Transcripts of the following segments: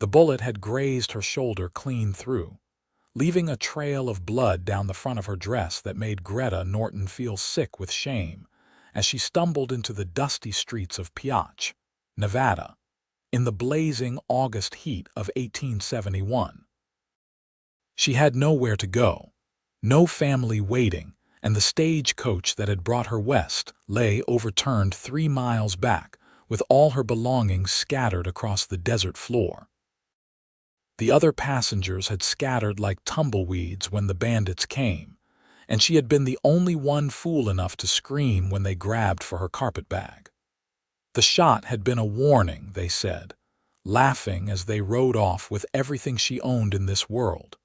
The bullet had grazed her shoulder clean through, leaving a trail of blood down the front of her dress that made Greta Norton feel sick with shame as she stumbled into the dusty streets of Piach, Nevada, in the blazing August heat of 1871. She had nowhere to go, no family waiting, and the stagecoach that had brought her west lay overturned 3 miles back, with all her belongings scattered across the desert floor. The other passengers had scattered like tumbleweeds when the bandits came, and she had been the only one fool enough to scream when they grabbed for her carpetbag. The shot had been a warning, they said, laughing as they rode off with everything she owned in this world.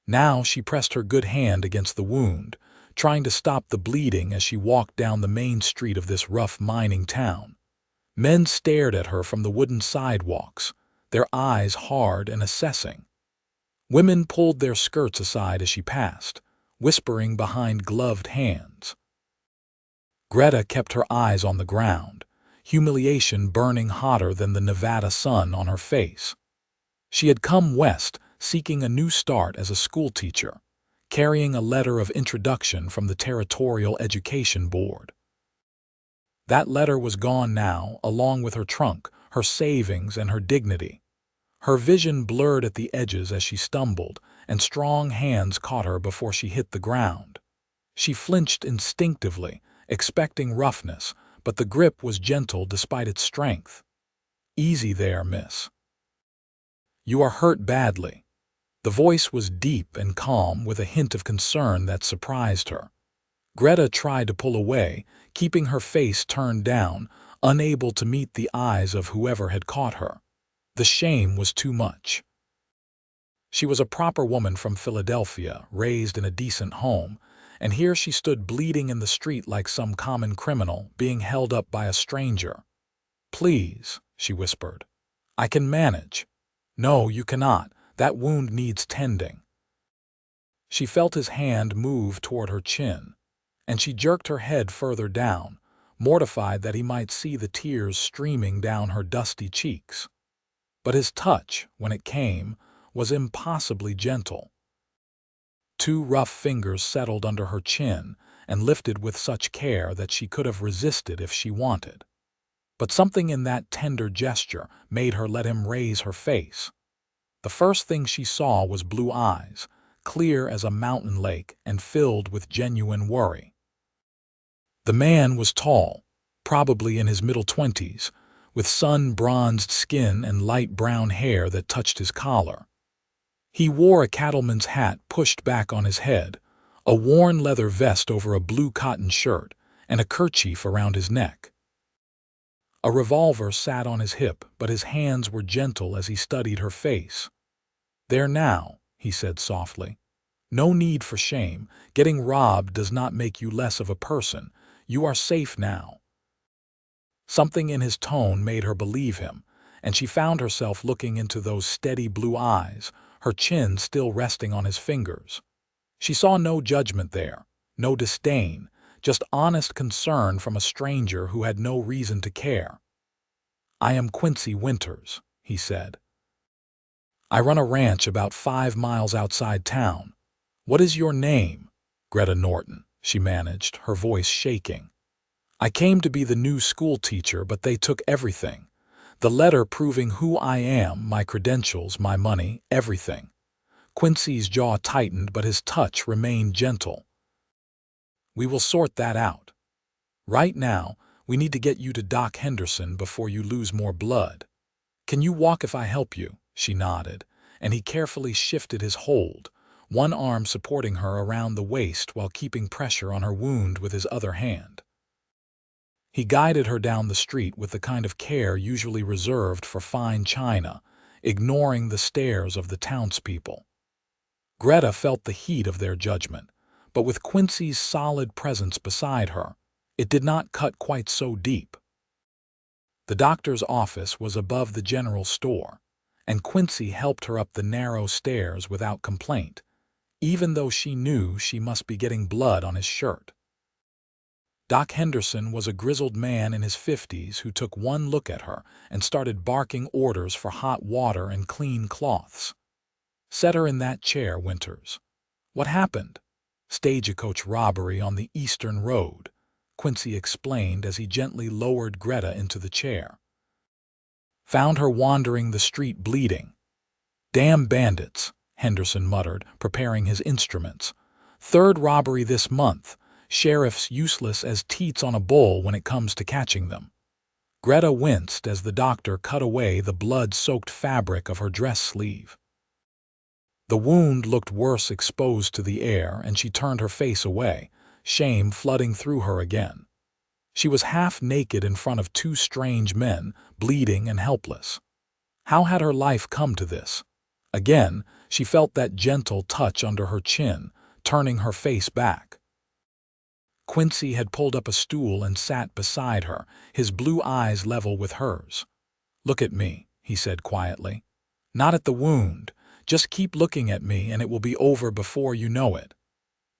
Now she pressed her good hand against the wound, trying to stop the bleeding as she walked down the main street of this rough mining town. Men stared at her from the wooden sidewalks, their eyes hard and assessing. Women pulled their skirts aside as she passed, whispering behind gloved hands. Greta kept her eyes on the ground, humiliation burning hotter than the Nevada sun on her face. She had come west seeking a new start as a schoolteacher, carrying a letter of introduction from the Territorial Education Board. That letter was gone now, along with her trunk, her savings, and her dignity. Her vision blurred at the edges as she stumbled, and strong hands caught her before she hit the ground. She flinched instinctively, expecting roughness, but the grip was gentle despite its strength. "Easy there, miss. You are hurt badly." The voice was deep and calm, with a hint of concern that surprised her. Greta tried to pull away, keeping her face turned down, unable to meet the eyes of whoever had caught her. The shame was too much. She was a proper woman from Philadelphia, raised in a decent home, and here she stood bleeding in the street like some common criminal, being held up by a stranger. "Please," she whispered. "I can manage." "No, you cannot. That wound needs tending." She felt his hand move toward her chin, and she jerked her head further down, mortified that he might see the tears streaming down her dusty cheeks. But his touch, when it came, was impossibly gentle. 2 rough fingers settled under her chin and lifted with such care that she could have resisted if she wanted. But something in that tender gesture made her let him raise her face. The first thing she saw was blue eyes, clear as a mountain lake and filled with genuine worry. The man was tall, probably in his middle 20s, with sun-bronzed skin and light brown hair that touched his collar. He wore a cattleman's hat pushed back on his head, a worn leather vest over a blue cotton shirt, and a kerchief around his neck. A revolver sat on his hip, but his hands were gentle as he studied her face. "There now," he said softly. "No need for shame. Getting robbed does not make you less of a person. You are safe now." Something in his tone made her believe him, and she found herself looking into those steady blue eyes, her chin still resting on his fingers. She saw no judgment there, no disdain, just honest concern from a stranger who had no reason to care. "I am Quincy Winters," he said. "I run a ranch about 5 miles outside town. What is your name?" "Greta Norton," she managed, her voice shaking. "I came to be the new school teacher, but they took everything. The letter proving who I am, my credentials, my money, everything." Quincy's jaw tightened, but his touch remained gentle. "We will sort that out. Right now, we need to get you to Doc Henderson before you lose more blood. Can you walk if I help you?" She nodded, and he carefully shifted his hold, one arm supporting her around the waist while keeping pressure on her wound with his other hand. He guided her down the street with the kind of care usually reserved for fine china, ignoring the stares of the townspeople. Greta felt the heat of their judgment, but with Quincy's solid presence beside her, it did not cut quite so deep. The doctor's office was above the general store, and Quincy helped her up the narrow stairs without complaint, even though she knew she must be getting blood on his shirt. Doc Henderson was a grizzled man in his 50s who took one look at her and started barking orders for hot water and clean cloths. "Set her in that chair, Winters." "What happened?" "Stagecoach robbery on the Eastern Road," Quincy explained as he gently lowered Greta into the chair. "Found her wandering the street bleeding." "Damn bandits," Henderson muttered, preparing his instruments. "Third robbery this month. Sheriffs useless as teats on a bull when it comes to catching them." Greta winced as the doctor cut away the blood-soaked fabric of her dress sleeve. The wound looked worse exposed to the air, and she turned her face away, shame flooding through her again. She was half naked in front of two strange men, bleeding and helpless. How had her life come to this? Again, she felt that gentle touch under her chin, turning her face back. Quincy had pulled up a stool and sat beside her, his blue eyes level with hers. "Look at me," he said quietly. "Not at the wound. Just keep looking at me and it will be over before you know it."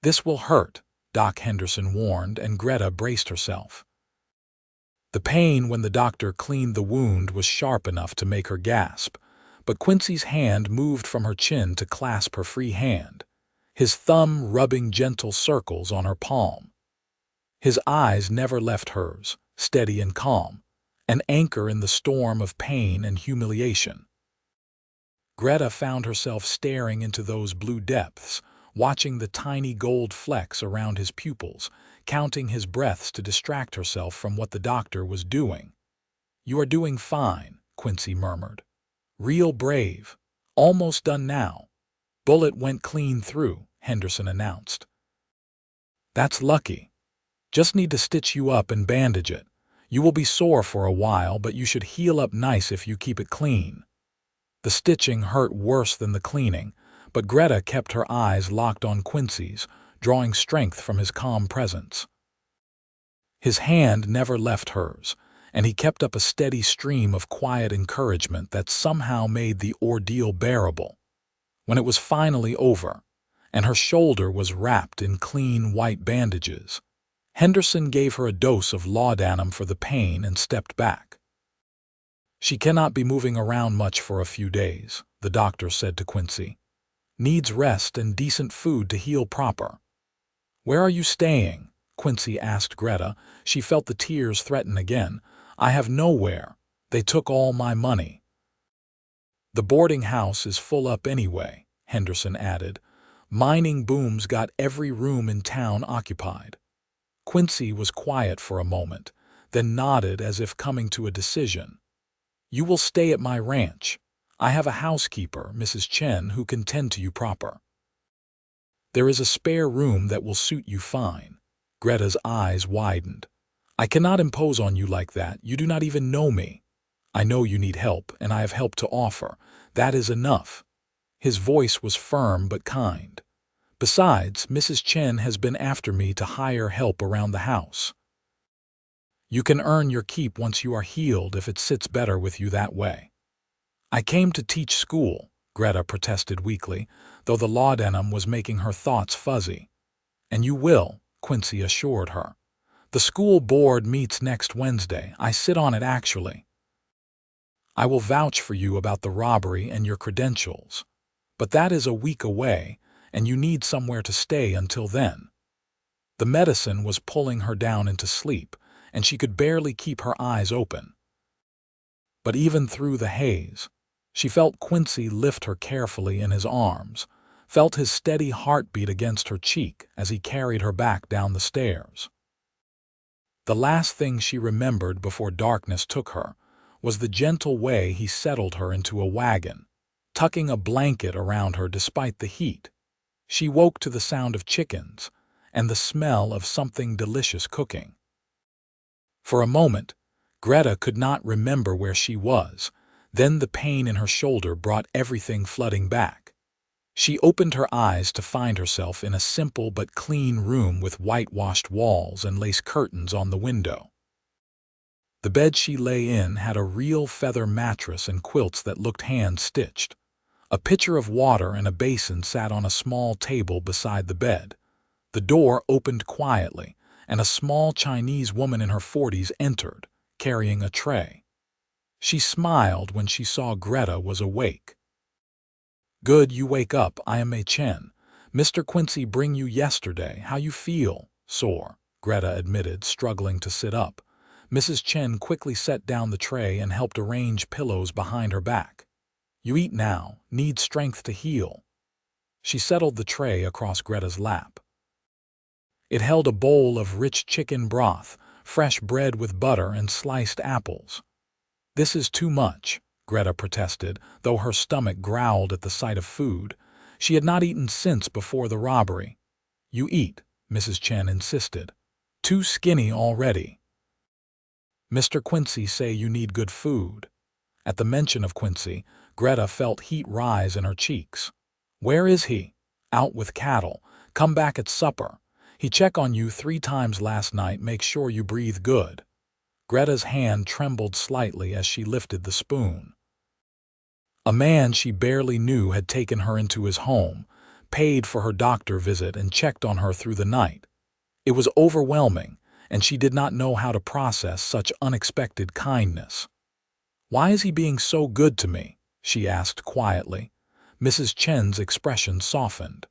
"This will hurt," Doc Henderson warned, and Greta braced herself. The pain when the doctor cleaned the wound was sharp enough to make her gasp, but Quincy's hand moved from her chin to clasp her free hand, his thumb rubbing gentle circles on her palm. His eyes never left hers, steady and calm, an anchor in the storm of pain and humiliation. Greta found herself staring into those blue depths, watching the tiny gold flecks around his pupils, counting his breaths to distract herself from what the doctor was doing. "You are doing fine," Quincy murmured. "Real brave. Almost done now." "Bullet went clean through," Henderson announced. "That's lucky. Just need to stitch you up and bandage it. You will be sore for a while, but you should heal up nice if you keep it clean." The stitching hurt worse than the cleaning, but Greta kept her eyes locked on Quincy's, drawing strength from his calm presence. His hand never left hers, and he kept up a steady stream of quiet encouragement that somehow made the ordeal bearable. When it was finally over, and her shoulder was wrapped in clean white bandages, Henderson gave her a dose of laudanum for the pain and stepped back. "She cannot be moving around much for a few days," the doctor said to Quincy. "Needs rest and decent food to heal proper." "Where are you staying?" Quincy asked Greta. She felt the tears threaten again. "I have nowhere. They took all my money." "The boarding house is full up anyway," Henderson added. "Mining booms got every room in town occupied." Quincy was quiet for a moment, then nodded as if coming to a decision. "You will stay at my ranch. I have a housekeeper, Mrs. Chen, who can tend to you proper. There is a spare room that will suit you fine." Greta's eyes widened. "I cannot impose on you like that. You do not even know me. I know you need help, and I have help to offer. That is enough." His voice was firm but kind. "Besides, Mrs. Chen has been after me to hire help around the house. You can earn your keep once you are healed if it sits better with you that way." "I came to teach school," Greta protested weakly, though the laudanum was making her thoughts fuzzy. "And you will," Quincy assured her. "The school board meets next Wednesday. I sit on it actually. I will vouch for you about the robbery and your credentials. But that is a week away, and you need somewhere to stay until then." The medicine was pulling her down into sleep, and she could barely keep her eyes open. But even through the haze, she felt Quincy lift her carefully in his arms, felt his steady heartbeat against her cheek as he carried her back down the stairs. The last thing she remembered before darkness took her was the gentle way he settled her into a wagon, tucking a blanket around her despite the heat. She woke to the sound of chickens and the smell of something delicious cooking. For a moment, Greta could not remember where she was. Then the pain in her shoulder brought everything flooding back. She opened her eyes to find herself in a simple but clean room with whitewashed walls and lace curtains on the window. The bed she lay in had a real feather mattress and quilts that looked hand-stitched. A pitcher of water and a basin sat on a small table beside the bed. The door opened quietly, and a small Chinese woman in her 40s entered, carrying a tray. She smiled when she saw Greta was awake. "Good you wake up, I am Mei Chen. Mr. Quincy bring you yesterday. How you feel?" "Sore," Greta admitted, struggling to sit up. Mrs. Chen quickly set down the tray and helped arrange pillows behind her back. "You eat now, need strength to heal." She settled the tray across Greta's lap. It held a bowl of rich chicken broth, fresh bread with butter, and sliced apples. "This is too much," Greta protested, though her stomach growled at the sight of food. She had not eaten since before the robbery. "You eat," Mrs. Chen insisted. "Too skinny already." "Mr. Quincy say you need good food." At the mention of Quincy, Greta felt heat rise in her cheeks. "Where is he?" "Out with cattle. Come back at supper. He check on you 3 times last night, make sure you breathe good." Greta's hand trembled slightly as she lifted the spoon. A man she barely knew had taken her into his home, paid for her doctor visit, and checked on her through the night. It was overwhelming, and she did not know how to process such unexpected kindness. "Why is he being so good to me?" she asked quietly. Mrs. Chen's expression softened.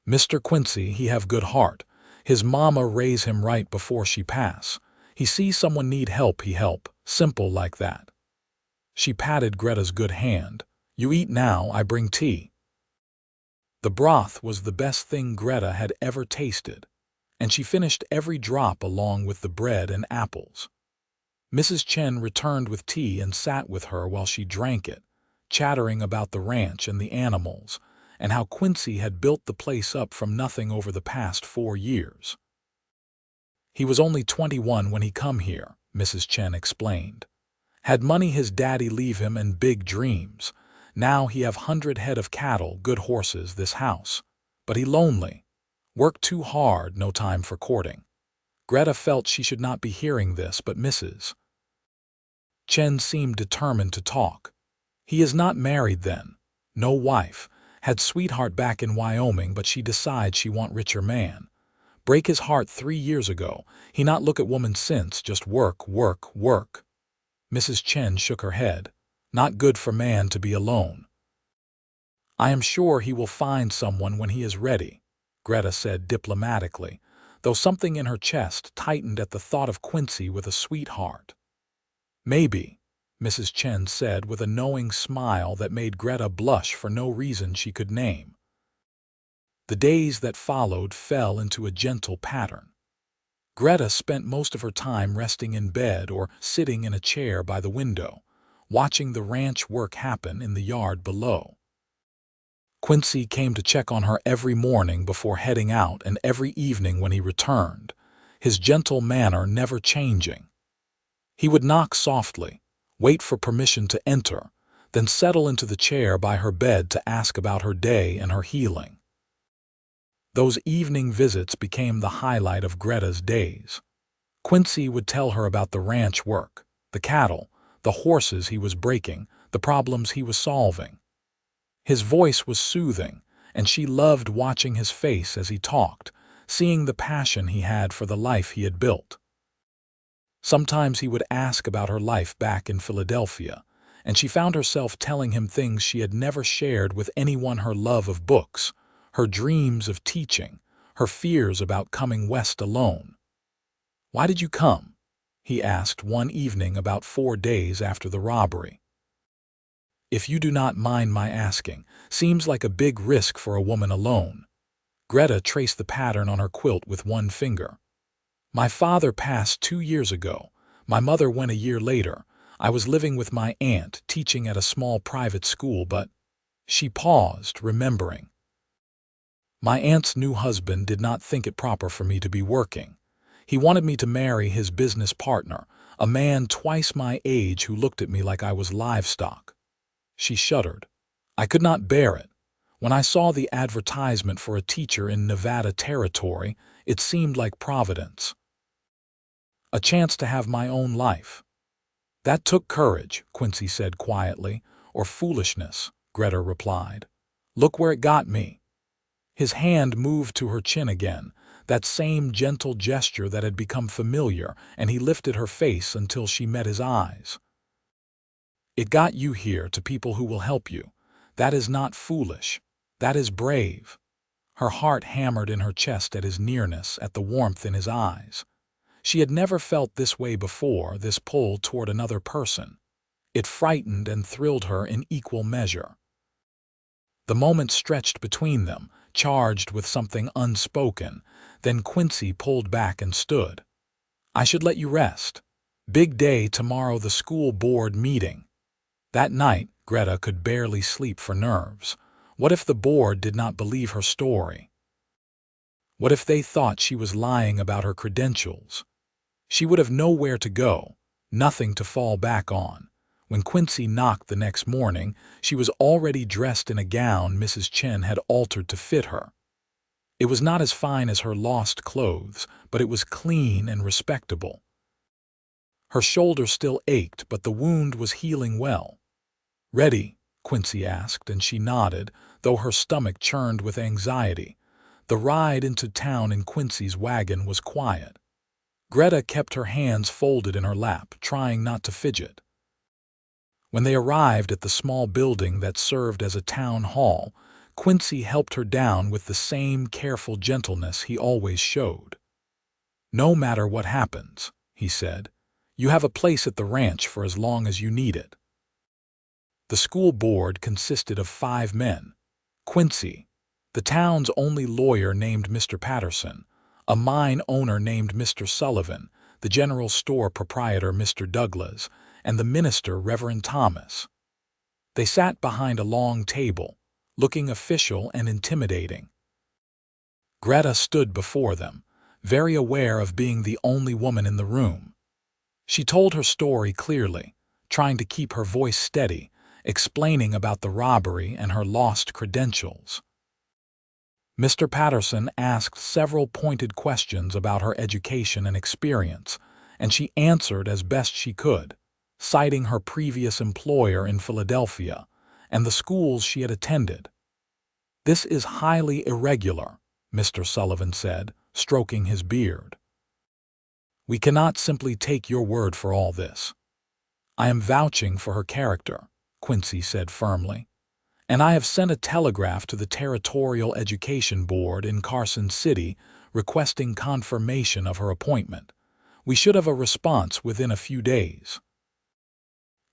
"Mr. Quincy, he have good heart. His mama raise him right before she pass. He see someone need help, he help. Simple like that." She patted Greta's good hand. "You eat now, I bring tea." The broth was the best thing Greta had ever tasted, and she finished every drop along with the bread and apples. Mrs. Chen returned with tea and sat with her while she drank it, chattering about the ranch and the animals, and how Quincy had built the place up from nothing over the past 4 years. "He was only 21 when he come here," Mrs. Chen explained. "Had money his daddy leave him and big dreams. Now he have 100 head of cattle, good horses, this house. But he lonely. Work too hard, no time for courting." Greta felt she should not be hearing this, but Mrs. Chen seemed determined to talk. "He is not married then. No wife. Had sweetheart back in Wyoming, but she decide she want richer man. Break his heart 3 years ago. He not look at woman since, just work, work, work." Mrs. Chen shook her head. "Not good for man to be alone." "I am sure he will find someone when he is ready," Greta said diplomatically, though something in her chest tightened at the thought of Quincy with a sweetheart. "Maybe," Mrs. Chen said with a knowing smile that made Greta blush for no reason she could name. The days that followed fell into a gentle pattern. Greta spent most of her time resting in bed or sitting in a chair by the window, watching the ranch work happen in the yard below. Quincy came to check on her every morning before heading out and every evening when he returned, his gentle manner never changing. He would knock softly, wait for permission to enter, then settle into the chair by her bed to ask about her day and her healing. Those evening visits became the highlight of Greta's days. Quincy would tell her about the ranch work, the cattle, the horses he was breaking, the problems he was solving. His voice was soothing, and she loved watching his face as he talked, seeing the passion he had for the life he had built. Sometimes he would ask about her life back in Philadelphia, and she found herself telling him things she had never shared with anyone: her love of books, her dreams of teaching, her fears about coming west alone. "Why did you come?" he asked one evening about 4 days after the robbery. "If you do not mind my asking, seems like a big risk for a woman alone." Greta traced the pattern on her quilt with one finger. "My father passed 2 years ago. My mother went a year later. I was living with my aunt, teaching at a small private school, but—" She paused, remembering. "My aunt's new husband did not think it proper for me to be working. He wanted me to marry his business partner, a man twice my age who looked at me like I was livestock." She shuddered. "I could not bear it. When I saw the advertisement for a teacher in Nevada Territory, it seemed like providence. A chance to have my own life." "That took courage," Quincy said quietly. "Or foolishness," Greta replied. "Look where it got me." His hand moved to her chin again, that same gentle gesture that had become familiar, and he lifted her face until she met his eyes. "It got you here to people who will help you. That is not foolish. That is brave." Her heart hammered in her chest at his nearness, at the warmth in his eyes. She had never felt this way before, this pull toward another person. It frightened and thrilled her in equal measure. The moment stretched between them, charged with something unspoken. Then Quincy pulled back and stood. "I should let you rest. Big day tomorrow, the school board meeting." That night, Greta could barely sleep for nerves. What if the board did not believe her story? What if they thought she was lying about her credentials? She would have nowhere to go, nothing to fall back on. When Quincy knocked the next morning, she was already dressed in a gown Mrs. Chen had altered to fit her. It was not as fine as her lost clothes, but it was clean and respectable. Her shoulder still ached, but the wound was healing well. "Ready?" Quincy asked, and she nodded, though her stomach churned with anxiety. The ride into town in Quincy's wagon was quiet. Greta kept her hands folded in her lap, trying not to fidget. When they arrived at the small building that served as a town hall, Quincy helped her down with the same careful gentleness he always showed. "No matter what happens," he said, "you have a place at the ranch for as long as you need it." The school board consisted of 5 men. Quincy, the town's only lawyer named Mr. Patterson, a mine owner named Mr. Sullivan, the general store proprietor Mr. Douglas, and the minister Reverend Thomas. They sat behind a long table, looking official and intimidating. Greta stood before them, very aware of being the only woman in the room. She told her story clearly, trying to keep her voice steady, explaining about the robbery and her lost credentials. Mr. Patterson asked several pointed questions about her education and experience, and she answered as best she could, citing her previous employer in Philadelphia and the schools she had attended. "This is highly irregular," Mr. Sullivan said, stroking his beard. "We cannot simply take your word for all this." "I am vouching for her character," Quincy said firmly, "and I have sent a telegraph to the Territorial Education Board in Carson City requesting confirmation of her appointment. We should have a response within a few days."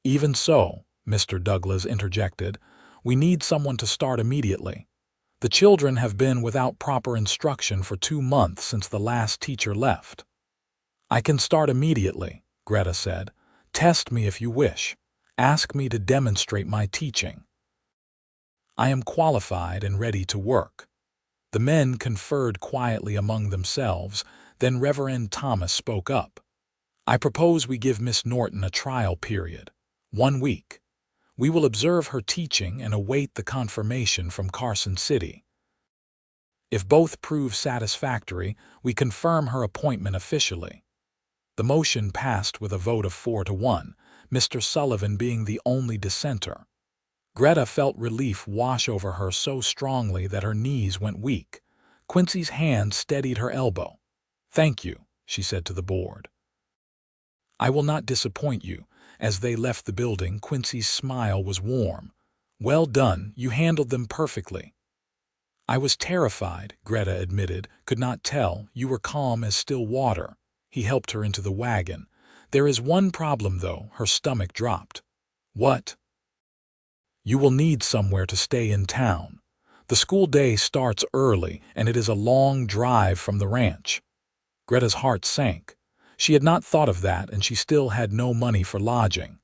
"Even so," Mr. Douglas interjected, "we need someone to start immediately. The children have been without proper instruction for 2 months since the last teacher left." "I can start immediately," Greta said. "Test me if you wish. Ask me to demonstrate my teaching. I am qualified and ready to work." The men conferred quietly among themselves, then Reverend Thomas spoke up. "I propose we give Miss Norton a trial period. 1 week. We will observe her teaching and await the confirmation from Carson City. If both prove satisfactory, we confirm her appointment officially." The motion passed with a vote of 4 to 1, Mr. Sullivan being the only dissenter. Greta felt relief wash over her so strongly that her knees went weak. Quincy's hand steadied her elbow. "Thank you," she said to the board. "I will not disappoint you." As they left the building, Quincy's smile was warm. "Well done, you handled them perfectly." "I was terrified," Greta admitted, "could not tell. You were calm as still water." He helped her into the wagon. "There is one problem, though." Her stomach dropped. "What?" "You will need somewhere to stay in town. The school day starts early, and it is a long drive from the ranch." Greta's heart sank. She had not thought of that, and she still had no money for lodging.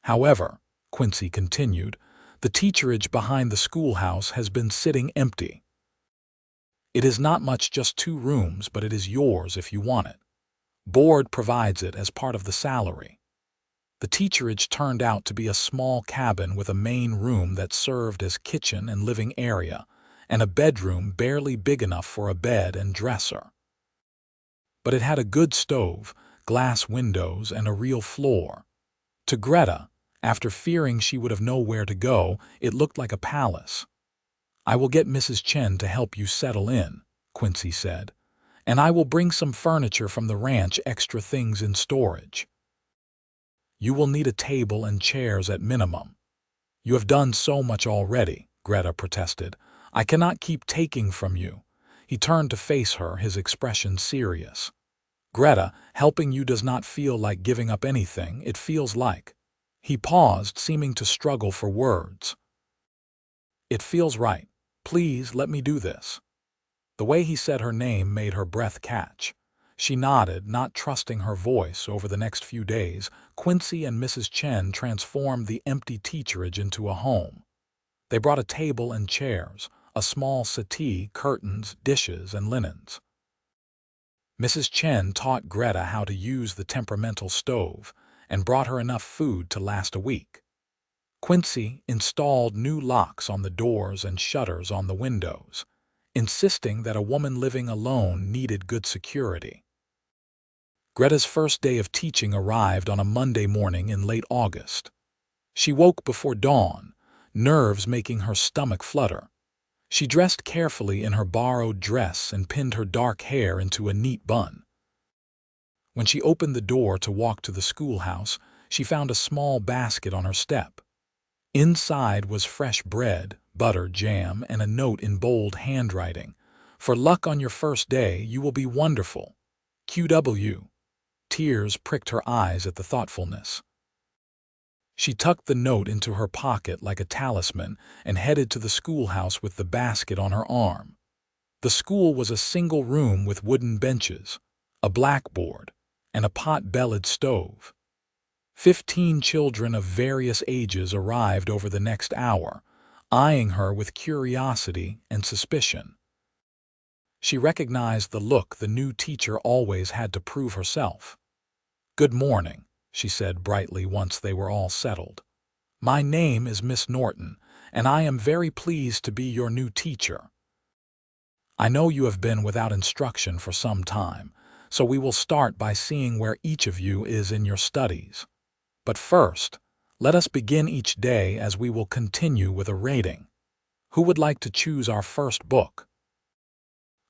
"However," Quincy continued, "the teacherage behind the schoolhouse has been sitting empty. It is not much, just 2 rooms, but it is yours if you want it. Board provides it as part of the salary." The teacherage turned out to be a small cabin with a main room that served as kitchen and living area, and a bedroom barely big enough for a bed and dresser. But it had a good stove, glass windows, and a real floor. To Greta, after fearing she would have nowhere to go, it looked like a palace. "I will get Mrs. Chen to help you settle in," Quincy said, and I will bring some furniture from the ranch, extra things in storage. You will need a table and chairs at minimum. You have done so much already, Greta protested. I cannot keep taking from you. He turned to face her, his expression serious. Greta, helping you does not feel like giving up anything, it feels like. He paused, seeming to struggle for words. It feels right. Please let me do this. The way he said her name made her breath catch. She nodded, not trusting her voice. Over the next few days, Quincy and Mrs. Chen transformed the empty teacherage into a home. They brought a table and chairs, a small settee, curtains, dishes, and linens. Mrs. Chen taught Greta how to use the temperamental stove and brought her enough food to last a week. Quincy installed new locks on the doors and shutters on the windows, insisting that a woman living alone needed good security. Greta's first day of teaching arrived on a Monday morning in late August. She woke before dawn, nerves making her stomach flutter. She dressed carefully in her borrowed dress and pinned her dark hair into a neat bun. When she opened the door to walk to the schoolhouse, she found a small basket on her step. Inside was fresh bread, butter, jam, and a note in bold handwriting. For luck on your first day, you will be wonderful. QW. Tears pricked her eyes at the thoughtfulness. She tucked the note into her pocket like a talisman and headed to the schoolhouse with the basket on her arm. The school was a single room with wooden benches, a blackboard, and a pot-bellied stove. 15 children of various ages arrived over the next hour, eyeing her with curiosity and suspicion. She recognized the look the new teacher always had to prove herself. "Good morning," she said brightly once they were all settled. "My name is Miss Norton, and I am very pleased to be your new teacher. I know you have been without instruction for some time, so we will start by seeing where each of you is in your studies. But first, let us begin each day as we will continue with a rating. Who would like to choose our first book?"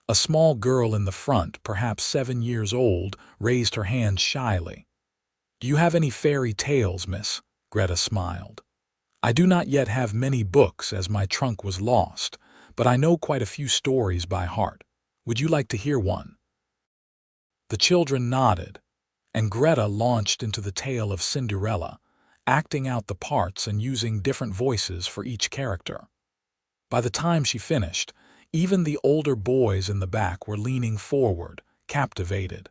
A small girl in the front, perhaps 7 years old, raised her hand shyly. "Do you have any fairy tales, miss?" Greta smiled. "I do not yet have many books as my trunk was lost, but I know quite a few stories by heart. Would you like to hear one?" The children nodded, and Greta launched into the tale of Cinderella, acting out the parts and using different voices for each character. By the time she finished, even the older boys in the back were leaning forward, captivated.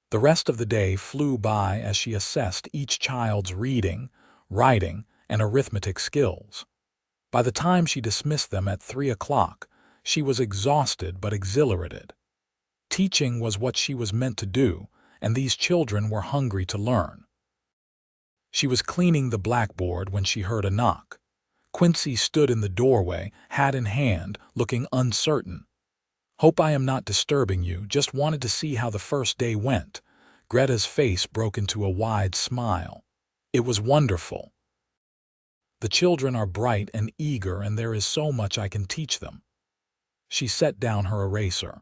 The rest of the day flew by as she assessed each child's reading, writing, and arithmetic skills. By the time she dismissed them at 3 o'clock, she was exhausted but exhilarated. Teaching was what she was meant to do, and these children were hungry to learn. She was cleaning the blackboard when she heard a knock. Quincy stood in the doorway, hat in hand, looking uncertain. "Hope I am not disturbing you, just wanted to see how the first day went." Greta's face broke into a wide smile. "It was wonderful. The children are bright and eager, and there is so much I can teach them." She set down her eraser.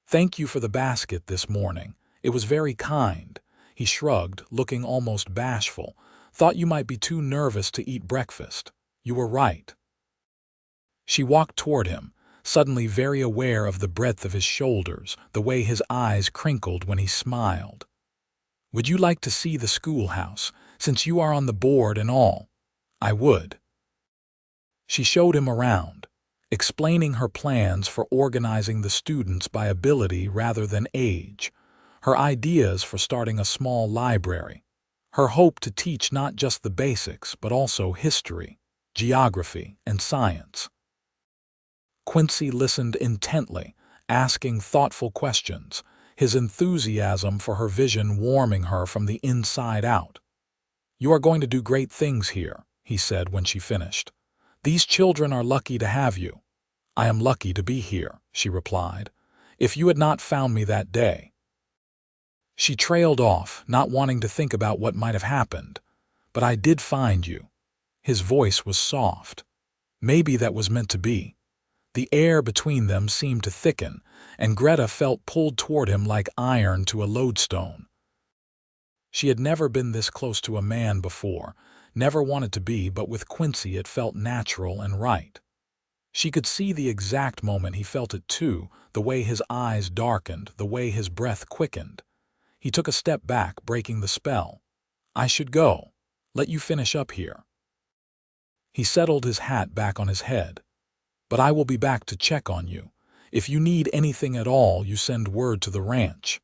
"Thank you for the basket this morning. It was very kind." He shrugged, looking almost bashful. "Thought you might be too nervous to eat breakfast. You were right." She walked toward him, suddenly very aware of the breadth of his shoulders, the way his eyes crinkled when he smiled. "Would you like to see the schoolhouse, since you are on the board and all?" "I would." She showed him around, explaining her plans for organizing the students by ability rather than age, her ideas for starting a small library, her hope to teach not just the basics but also history, geography, and science. Quincy listened intently, asking thoughtful questions, his enthusiasm for her vision warming her from the inside out. "You are going to do great things here," he said when she finished. "These children are lucky to have you." "I am lucky to be here," she replied. "If you had not found me that day." She trailed off, not wanting to think about what might have happened. "But I did find you." His voice was soft. "Maybe that was meant to be. The air between them seemed to thicken, and Greta felt pulled toward him like iron to a lodestone. She had never been this close to a man before, never wanted to be, but with Quincy it felt natural and right. She could see the exact moment he felt it too, the way his eyes darkened, the way his breath quickened. He took a step back, breaking the spell. "I should go. Let you finish up here." He settled his hat back on his head. "But I will be back to check on you. If you need anything at all, you send word to the ranch."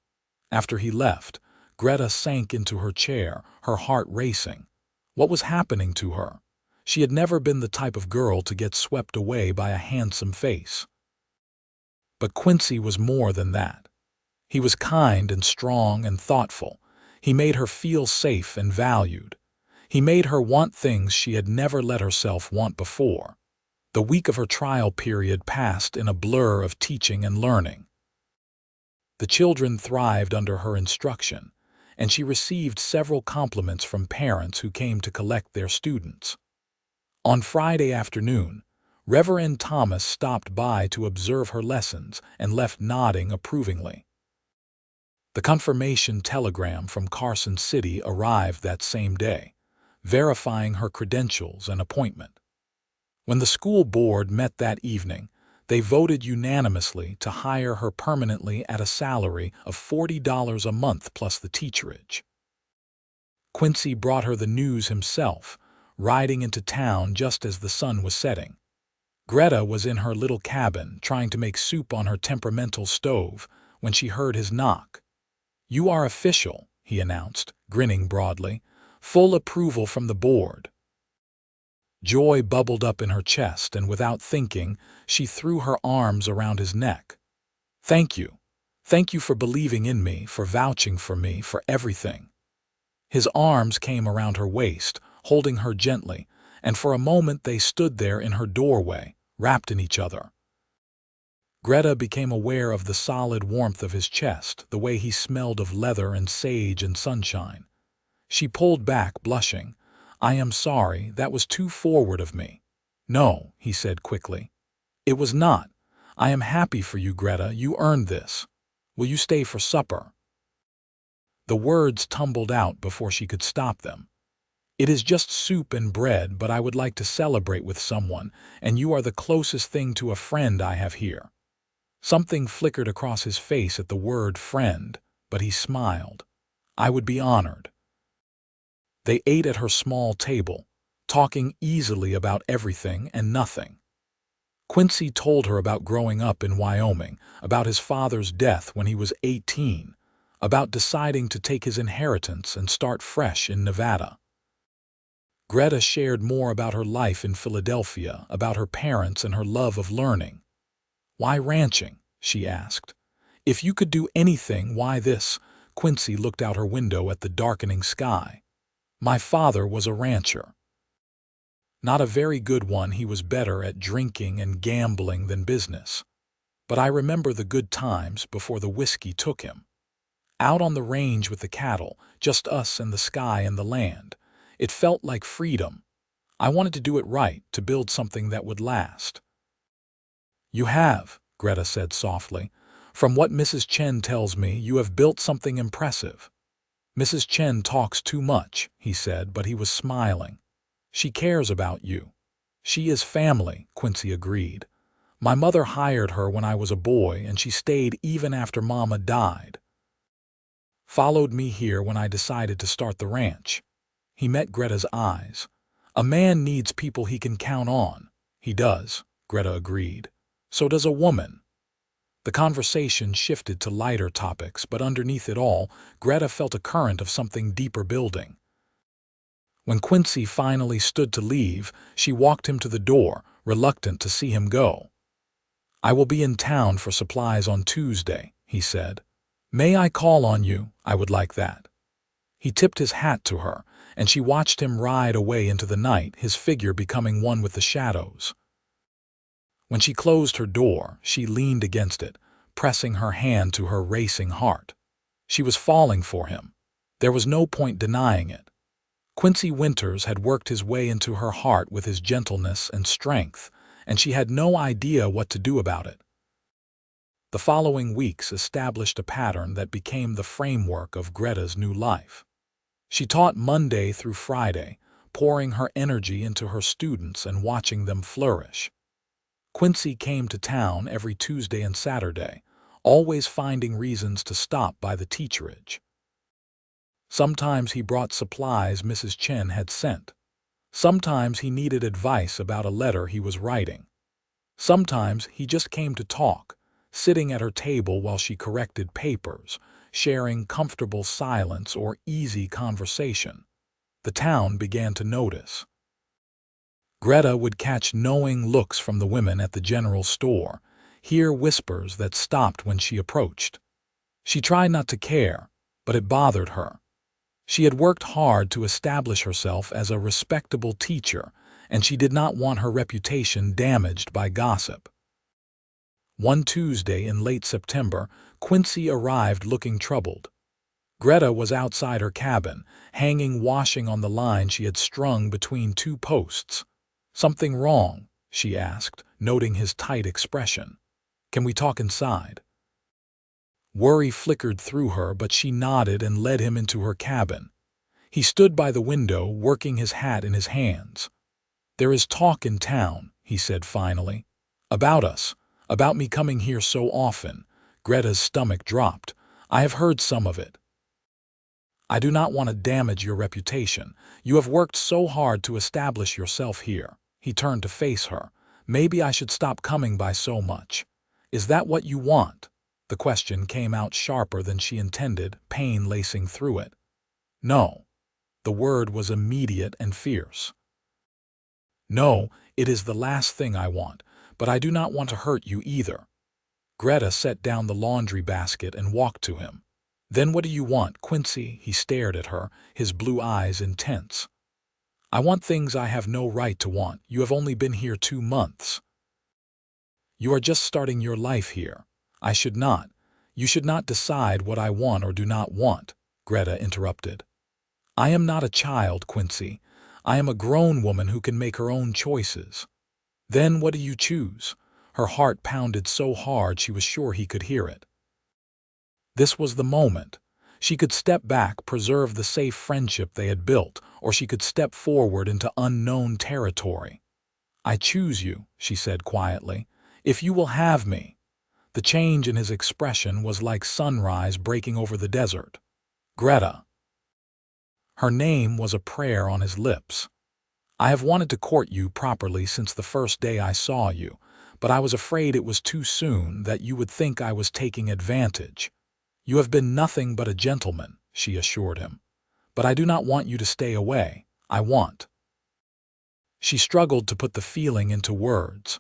After he left, Greta sank into her chair, her heart racing. What was happening to her? She had never been the type of girl to get swept away by a handsome face. But Quincy was more than that. He was kind and strong and thoughtful. He made her feel safe and valued. He made her want things she had never let herself want before. The week of her trial period passed in a blur of teaching and learning. The children thrived under her instruction, and she received several compliments from parents who came to collect their students. On Friday afternoon, Reverend Thomas stopped by to observe her lessons and left nodding approvingly. The confirmation telegram from Carson City arrived that same day, verifying her credentials and appointment. When the school board met that evening, they voted unanimously to hire her permanently at a salary of $40 a month plus the teacherage. Quincy brought her the news himself, riding into town just as the sun was setting. Greta was in her little cabin trying to make soup on her temperamental stove when she heard his knock. "You are official," he announced, grinning broadly. "Full approval from the board." Joy bubbled up in her chest, and without thinking, she threw her arms around his neck. "Thank you. Thank you for believing in me, for vouching for me, for everything." His arms came around her waist, holding her gently, and for a moment they stood there in her doorway, wrapped in each other. Greta became aware of the solid warmth of his chest, the way he smelled of leather and sage and sunshine. She pulled back, blushing. "I am sorry, that was too forward of me." "No," he said quickly. "It was not. I am happy for you, Greta. You earned this. Will you stay for supper?" The words tumbled out before she could stop them. "It is just soup and bread, but I would like to celebrate with someone, and you are the closest thing to a friend I have here." Something flickered across his face at the word friend, but he smiled. "I would be honored." They ate at her small table, talking easily about everything and nothing. Quincy told her about growing up in Wyoming, about his father's death when he was 18, about deciding to take his inheritance and start fresh in Nevada. Greta shared more about her life in Philadelphia, about her parents and her love of learning. "Why ranching?" she asked. "If you could do anything, why this?" Quincy looked out her window at the darkening sky. "My father was a rancher. Not a very good one. He was better at drinking and gambling than business. But I remember the good times before the whiskey took him. Out on the range with the cattle, just us and the sky and the land. It felt like freedom. I wanted to do it right, to build something that would last." "You have," Greta said softly. "From what Mrs. Chen tells me, you have built something impressive." "Mrs. Chen talks too much," he said, but he was smiling. "She cares about you." "She is family," Quincy agreed. "My mother hired her when I was a boy, and she stayed even after Mama died. Followed me here when I decided to start the ranch." He met Greta's eyes. "A man needs people he can count on." "He does," Greta agreed. "So does a woman." The conversation shifted to lighter topics, but underneath it all, Greta felt a current of something deeper building. When Quincy finally stood to leave, she walked him to the door, reluctant to see him go. "I will be in town for supplies on Tuesday," he said. "May I call on you? I would like that." He tipped his hat to her, and she watched him ride away into the night, his figure becoming one with the shadows. When she closed her door, she leaned against it, pressing her hand to her racing heart. She was falling for him. There was no point denying it. Quincy Winters had worked his way into her heart with his gentleness and strength, and she had no idea what to do about it. The following weeks established a pattern that became the framework of Greta's new life. She taught Monday through Friday, pouring her energy into her students and watching them flourish. Quincy came to town every Tuesday and Saturday, always finding reasons to stop by the teacherage. Sometimes he brought supplies Mrs. Chen had sent. Sometimes he needed advice about a letter he was writing. Sometimes he just came to talk, sitting at her table while she corrected papers, sharing comfortable silence or easy conversation. The town began to notice. Greta would catch knowing looks from the women at the general store, hear whispers that stopped when she approached. She tried not to care, but it bothered her. She had worked hard to establish herself as a respectable teacher, and she did not want her reputation damaged by gossip. One Tuesday in late September, Quincy arrived looking troubled. Greta was outside her cabin, hanging washing on the line she had strung between two posts. "Something wrong?" she asked, noting his tight expression. "Can we talk inside?" Worry flickered through her, but she nodded and led him into her cabin. He stood by the window, working his hat in his hands. "There is talk in town," he said finally. "About us, about me coming here so often." Greta's stomach dropped. "I have heard some of it. I do not want to damage your reputation. You have worked so hard to establish yourself here." He turned to face her. "Maybe I should stop coming by so much. Is that what you want?" The question came out sharper than she intended, pain lacing through it. "No." The word was immediate and fierce. "No, it is the last thing I want, but I do not want to hurt you either." Greta set down the laundry basket and walked to him. "Then what do you want, Quincy?" He stared at her, his blue eyes intense. "I want things I have no right to want. You have only been here 2 months. You are just starting your life here. I should not. You should not decide what I want or do not want," Greta interrupted. "I am not a child, Quincy. I am a grown woman who can make her own choices." "Then what do you choose?" Her heart pounded so hard she was sure he could hear it. This was the moment. She could step back, preserve the safe friendship they had built, or she could step forward into unknown territory. "I choose you," she said quietly. "If you will have me." The change in his expression was like sunrise breaking over the desert. "Greta." Her name was a prayer on his lips. "I have wanted to court you properly since the first day I saw you, but I was afraid it was too soon, that you would think I was taking advantage." "You have been nothing but a gentleman," she assured him. "But I do not want you to stay away. I want—" She struggled to put the feeling into words.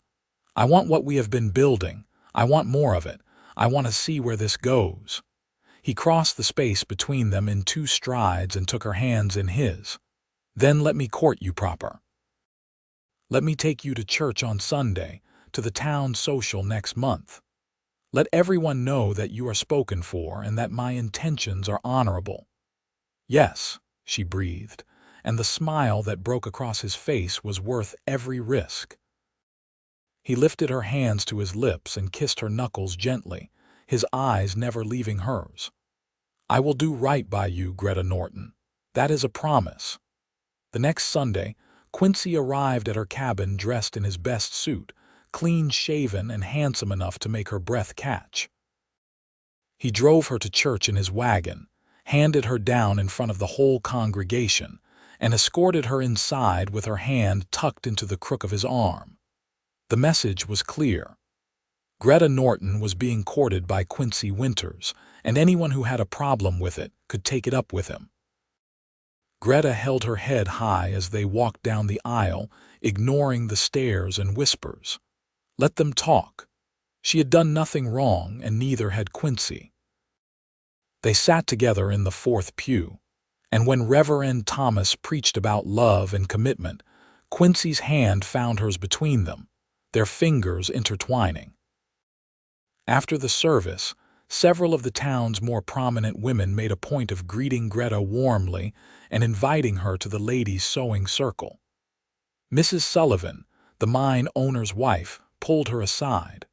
"I want what we have been building. I want more of it. I want to see where this goes." He crossed the space between them in 2 strides and took her hands in his. "Then let me court you proper. Let me take you to church on Sunday, to the town social next month. Let everyone know that you are spoken for and that my intentions are honorable." "Yes," she breathed, and the smile that broke across his face was worth every risk. He lifted her hands to his lips and kissed her knuckles gently, his eyes never leaving hers. "I will do right by you, Greta Norton. That is a promise." The next Sunday, Quincy arrived at her cabin dressed in his best suit, clean-shaven and handsome enough to make her breath catch. He drove her to church in his wagon, handed her down in front of the whole congregation, and escorted her inside with her hand tucked into the crook of his arm. The message was clear. Greta Norton was being courted by Quincy Winters, and anyone who had a problem with it could take it up with him. Greta held her head high as they walked down the aisle, ignoring the stares and whispers. Let them talk. She had done nothing wrong, and neither had Quincy. They sat together in the 4th pew, and when Reverend Thomas preached about love and commitment, Quincy's hand found hers between them, their fingers intertwining. After the service, several of the town's more prominent women made a point of greeting Greta warmly and inviting her to the ladies' sewing circle. Mrs. Sullivan, the mine owner's wife, pulled her aside.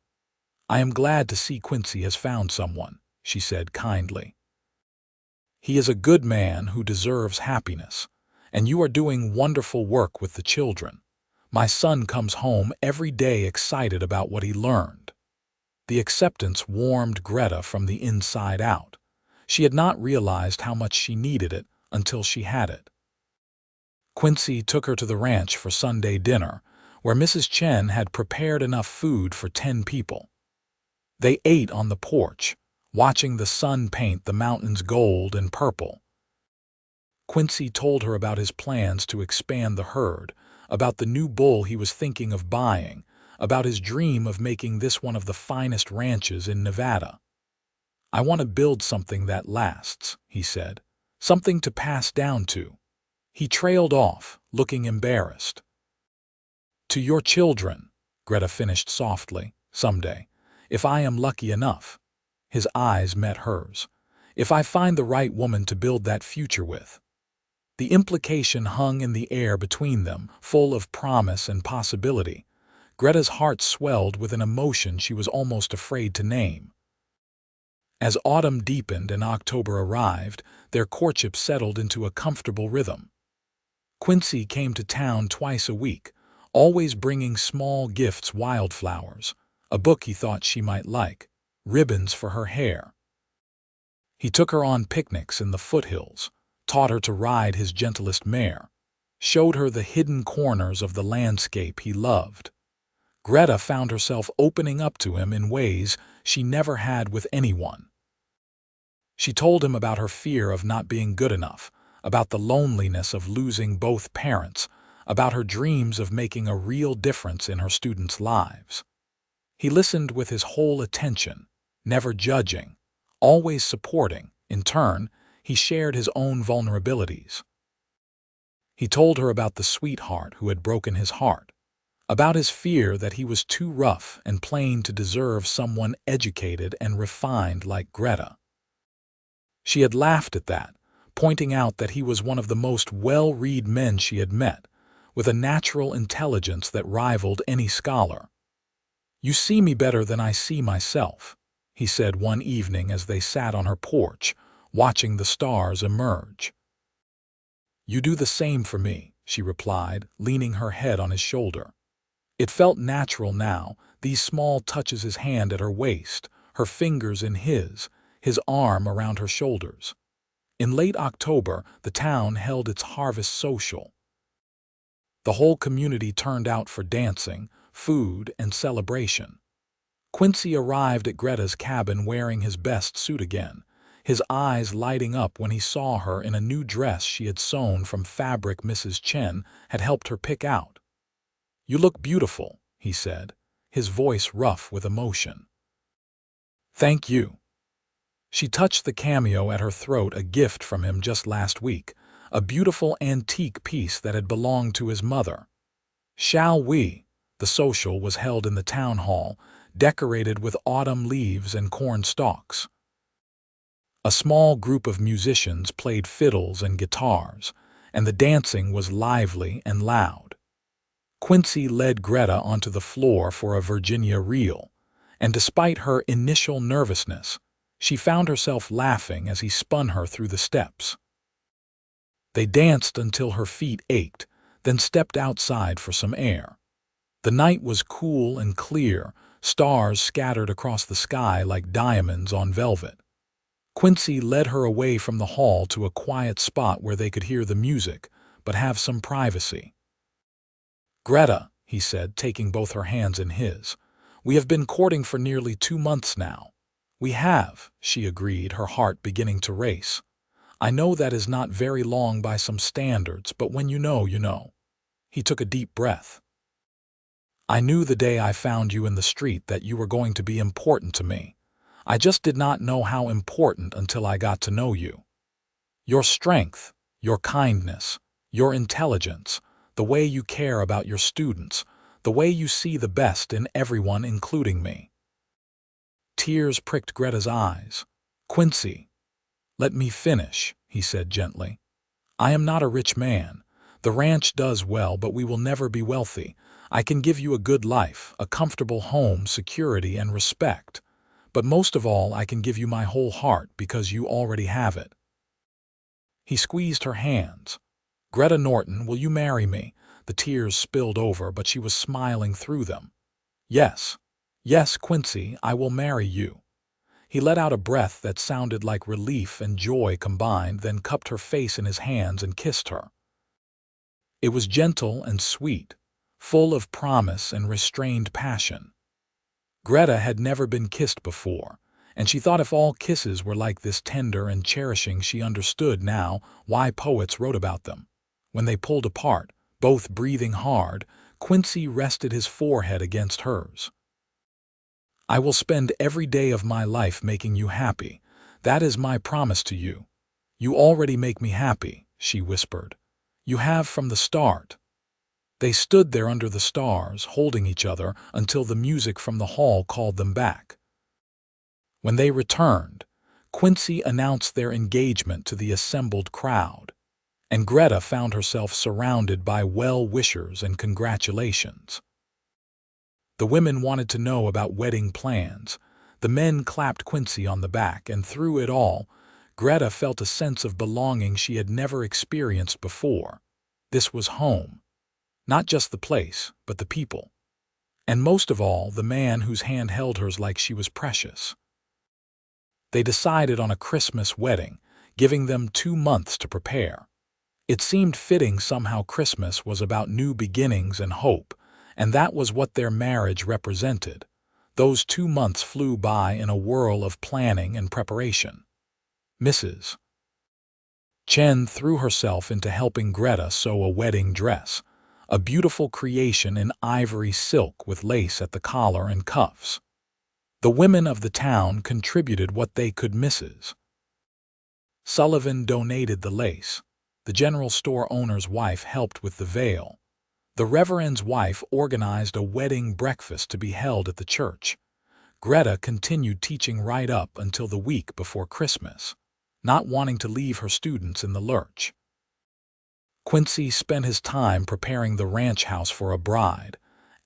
"I am glad to see Quincy has found someone," she said kindly. "He is a good man who deserves happiness, and you are doing wonderful work with the children. My son comes home every day excited about what he learned." The acceptance warmed Greta from the inside out. She had not realized how much she needed it until she had it. Quincy took her to the ranch for Sunday dinner, where Mrs. Chen had prepared enough food for 10 people. They ate on the porch, watching the sun paint the mountains gold and purple. Quincy told her about his plans to expand the herd, about the new bull he was thinking of buying, about his dream of making this one of the finest ranches in Nevada. "I want to build something that lasts," he said, "something to pass down to." He trailed off, looking embarrassed. "To your children," Greta finished softly, "someday, if I am lucky enough." His eyes met hers. "If I find the right woman to build that future with." The implication hung in the air between them, full of promise and possibility. Greta's heart swelled with an emotion she was almost afraid to name. As autumn deepened and October arrived, their courtship settled into a comfortable rhythm. Quincy came to town twice a week, always bringing small gifts: wildflowers, a book he thought she might like, ribbons for her hair. He took her on picnics in the foothills, taught her to ride his gentlest mare, showed her the hidden corners of the landscape he loved. Greta found herself opening up to him in ways she never had with anyone. She told him about her fear of not being good enough, about the loneliness of losing both parents, about her dreams of making a real difference in her students' lives. He listened with his whole attention, never judging, always supporting. In turn, he shared his own vulnerabilities. He told her about the sweetheart who had broken his heart, about his fear that he was too rough and plain to deserve someone educated and refined like Greta. She had laughed at that, pointing out that he was one of the most well-read men she had met, with a natural intelligence that rivaled any scholar. "You see me better than I see myself," he said one evening as they sat on her porch, watching the stars emerge. "You do the same for me," she replied, leaning her head on his shoulder. It felt natural now, these small touches: his hand at her waist, her fingers in his arm around her shoulders. In late October, the town held its harvest social. The whole community turned out for dancing, food, and celebration. Quincy arrived at Greta's cabin wearing his best suit again, his eyes lighting up when he saw her in a new dress she had sewn from fabric Mrs. Chen had helped her pick out. "You look beautiful," he said, his voice rough with emotion. "Thank you." She touched the cameo at her throat, a gift from him just last week, a beautiful antique piece that had belonged to his mother. "Shall we?" The social was held in the town hall, decorated with autumn leaves and corn stalks. A small group of musicians played fiddles and guitars, and the dancing was lively and loud. Quincy led Greta onto the floor for a Virginia reel, and despite her initial nervousness, she found herself laughing as he spun her through the steps. They danced until her feet ached, then stepped outside for some air. The night was cool and clear, stars scattered across the sky like diamonds on velvet. Quincy led her away from the hall to a quiet spot where they could hear the music, but have some privacy. "Greta," he said, taking both her hands in his, "we have been courting for nearly 2 months now." "We have," she agreed, her heart beginning to race. "I know that is not very long by some standards, but when you know, you know." He took a deep breath. "I knew the day I found you in the street that you were going to be important to me. I just did not know how important until I got to know you. Your strength, your kindness, your intelligence, the way you care about your students, the way you see the best in everyone, including me." Tears pricked Greta's eyes. "Quincy, let me finish," he said gently. "I am not a rich man. The ranch does well, but we will never be wealthy. I can give you a good life, a comfortable home, security, and respect. But most of all, I can give you my whole heart because you already have it." He squeezed her hands. "Greta Norton, will you marry me?" The tears spilled over, but she was smiling through them. "Yes. Yes, Quincy, I will marry you." He let out a breath that sounded like relief and joy combined, then cupped her face in his hands and kissed her. It was gentle and sweet, full of promise and restrained passion. Greta had never been kissed before, and she thought if all kisses were like this tender and cherishing, she understood now why poets wrote about them. When they pulled apart, both breathing hard, Quincy rested his forehead against hers. "I will spend every day of my life making you happy. That is my promise to you." "You already make me happy," she whispered. "You have from the start." They stood there under the stars, holding each other until the music from the hall called them back. When they returned, Quincy announced their engagement to the assembled crowd, and Greta found herself surrounded by well-wishers and congratulations. The women wanted to know about wedding plans. The men clapped Quincy on the back, and through it all, Greta felt a sense of belonging she had never experienced before. This was home. Not just the place, but the people. And most of all, the man whose hand held hers like she was precious. They decided on a Christmas wedding, giving them 2 months to prepare. It seemed fitting somehow. Christmas was about new beginnings and hope, and that was what their marriage represented. Those 2 months flew by in a whirl of planning and preparation. Mrs. Chen threw herself into helping Greta sew a wedding dress, a beautiful creation in ivory silk with lace at the collar and cuffs. The women of the town contributed what they could. Mrs. Sullivan donated the lace. The general store owner's wife helped with the veil. The reverend's wife organized a wedding breakfast to be held at the church. Greta continued teaching right up until the week before Christmas, not wanting to leave her students in the lurch. Quincy spent his time preparing the ranch house for a bride,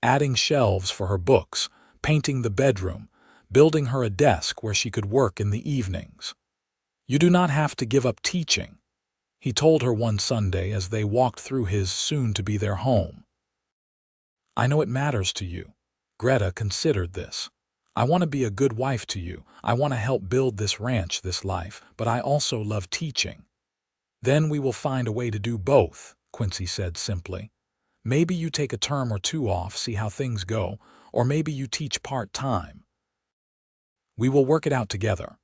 adding shelves for her books, painting the bedroom, building her a desk where she could work in the evenings. "You do not have to give up teaching," he told her one Sunday as they walked through his soon-to-be their home. "I know it matters to you." Greta considered this. "I want to be a good wife to you. I want to help build this ranch, this life, but I also love teaching." "Then we will find a way to do both," Quincy said simply. "Maybe you take a term or 2 off, see how things go, or maybe you teach part-time. We will work it out together."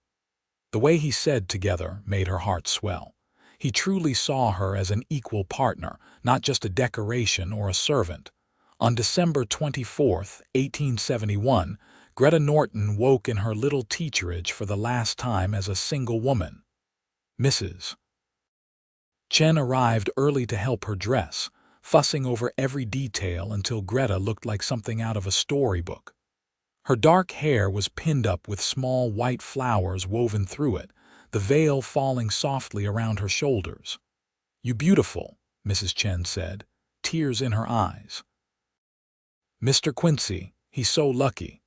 The way he said "together" made her heart swell. He truly saw her as an equal partner, not just a decoration or a servant. On December 24, 1871, Greta Norton woke in her little teacherage for the last time as a single woman. Mrs. Chen arrived early to help her dress, fussing over every detail until Greta looked like something out of a storybook. Her dark hair was pinned up with small white flowers woven through it, the veil falling softly around her shoulders. "You beautiful," Mrs. Chen said, tears in her eyes. "Mr. Quincy, he's so lucky."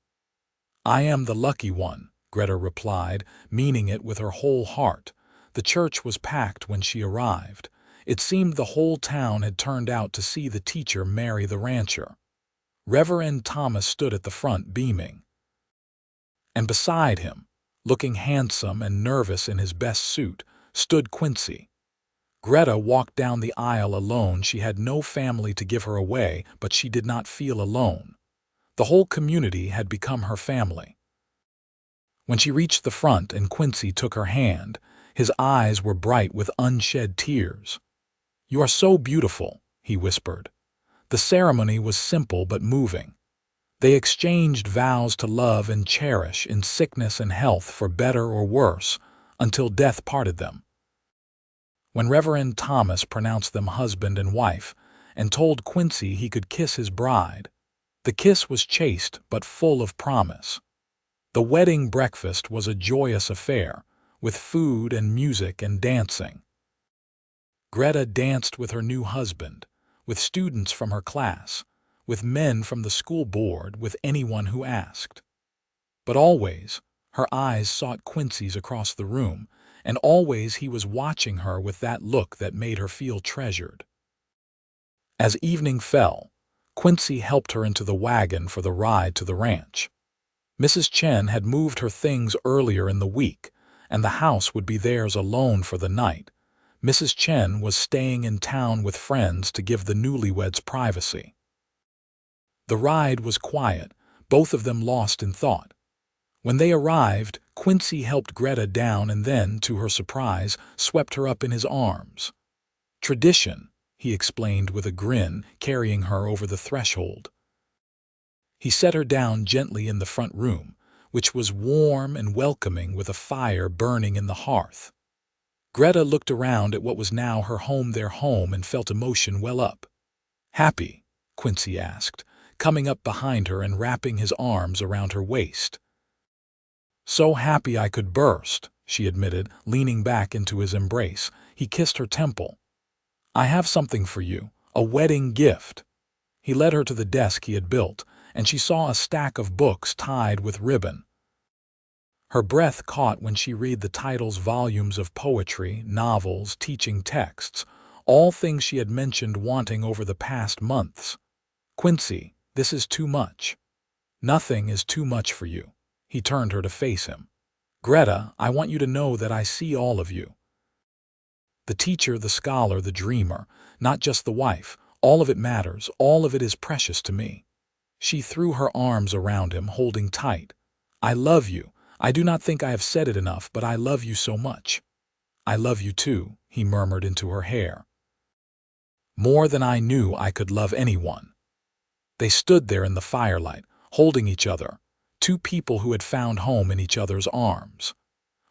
"I am the lucky one," Greta replied, meaning it with her whole heart. The church was packed when she arrived. It seemed the whole town had turned out to see the teacher marry the rancher. Reverend Thomas stood at the front beaming. And beside him, looking handsome and nervous in his best suit, stood Quincy. Greta walked down the aisle alone. She had no family to give her away, but she did not feel alone. The whole community had become her family. When she reached the front and Quincy took her hand, his eyes were bright with unshed tears. "You are so beautiful," he whispered. The ceremony was simple but moving. They exchanged vows to love and cherish in sickness and health, for better or worse, until death parted them. When Reverend Thomas pronounced them husband and wife and told Quincy he could kiss his bride, the kiss was chaste but full of promise. The wedding breakfast was a joyous affair, with food and music and dancing. Greta danced with her new husband, with students from her class, with men from the school board, with anyone who asked. But always, her eyes sought Quincy's across the room, and always he was watching her with that look that made her feel treasured. As evening fell, Quincy helped her into the wagon for the ride to the ranch. Mrs. Chen had moved her things earlier in the week, and the house would be theirs alone for the night. Mrs. Chen was staying in town with friends to give the newlyweds privacy. The ride was quiet, both of them lost in thought. When they arrived, Quincy helped Greta down and then, to her surprise, swept her up in his arms. Tradition, he explained with a grin, carrying her over the threshold. He set her down gently in the front room, which was warm and welcoming with a fire burning in the hearth. Greta looked around at what was now her home, their home, and felt emotion well up. "Happy?" Quincy asked, coming up behind her and wrapping his arms around her waist. "So happy I could burst," she admitted, leaning back into his embrace. He kissed her temple. "I have something for you, a wedding gift." He led her to the desk he had built, and she saw a stack of books tied with ribbon. Her breath caught when she read the titles, volumes of poetry, novels, teaching texts, all things she had mentioned wanting over the past months. "Quincy, this is too much." "Nothing is too much for you." He turned her to face him. "Greta, I want you to know that I see all of you. The teacher, the scholar, the dreamer, not just the wife. All of it matters, all of it is precious to me." She threw her arms around him, holding tight. "I love you. I do not think I have said it enough, but I love you so much." "I love you too," he murmured into her hair. "More than I knew I could love anyone." They stood there in the firelight, holding each other, two people who had found home in each other's arms.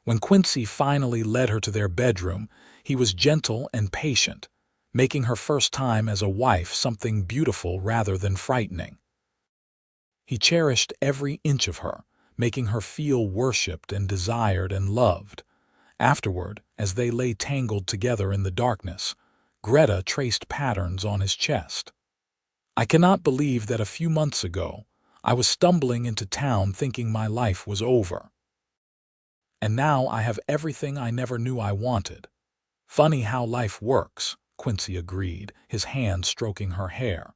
When Quincy finally led her to their bedroom, he was gentle and patient, making her first time as a wife something beautiful rather than frightening. He cherished every inch of her, making her feel worshipped and desired and loved. Afterward, as they lay tangled together in the darkness, Greta traced patterns on his chest. "I cannot believe that a few months ago, I was stumbling into town thinking my life was over. And now I have everything I never knew I wanted." "Funny how life works," Quincy agreed, his hand stroking her hair.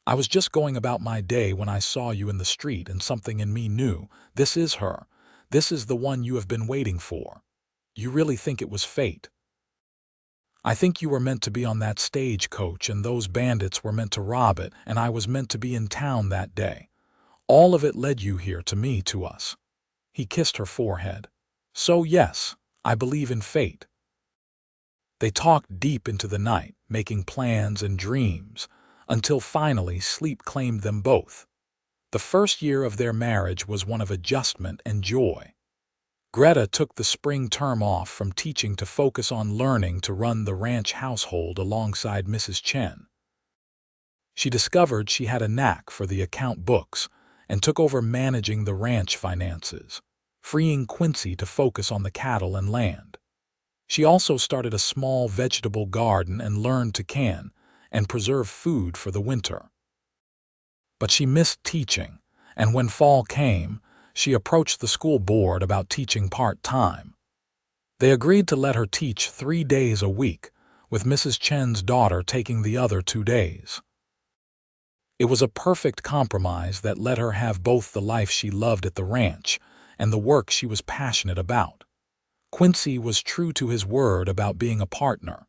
"I was just going about my day when I saw you in the street, and something in me knew, this is her. This is the one you have been waiting for." "You really think it was fate?" "I think you were meant to be on that stagecoach, and those bandits were meant to rob it, and I was meant to be in town that day. All of it led you here, to me, to us." He kissed her forehead. "So yes, I believe in fate." They talked deep into the night, making plans and dreams, until finally sleep claimed them both. The first year of their marriage was one of adjustment and joy. Greta took the spring term off from teaching to focus on learning to run the ranch household alongside Mrs. Chen. She discovered she had a knack for the account books and took over managing the ranch finances, freeing Quincy to focus on the cattle and land. She also started a small vegetable garden and learned to can and preserve food for the winter. But she missed teaching, and when fall came, she approached the school board about teaching part-time. They agreed to let her teach 3 days a week, with Mrs. Chen's daughter taking the other 2 days. It was a perfect compromise that let her have both the life she loved at the ranch and the work she was passionate about. Quincy was true to his word about being a partner.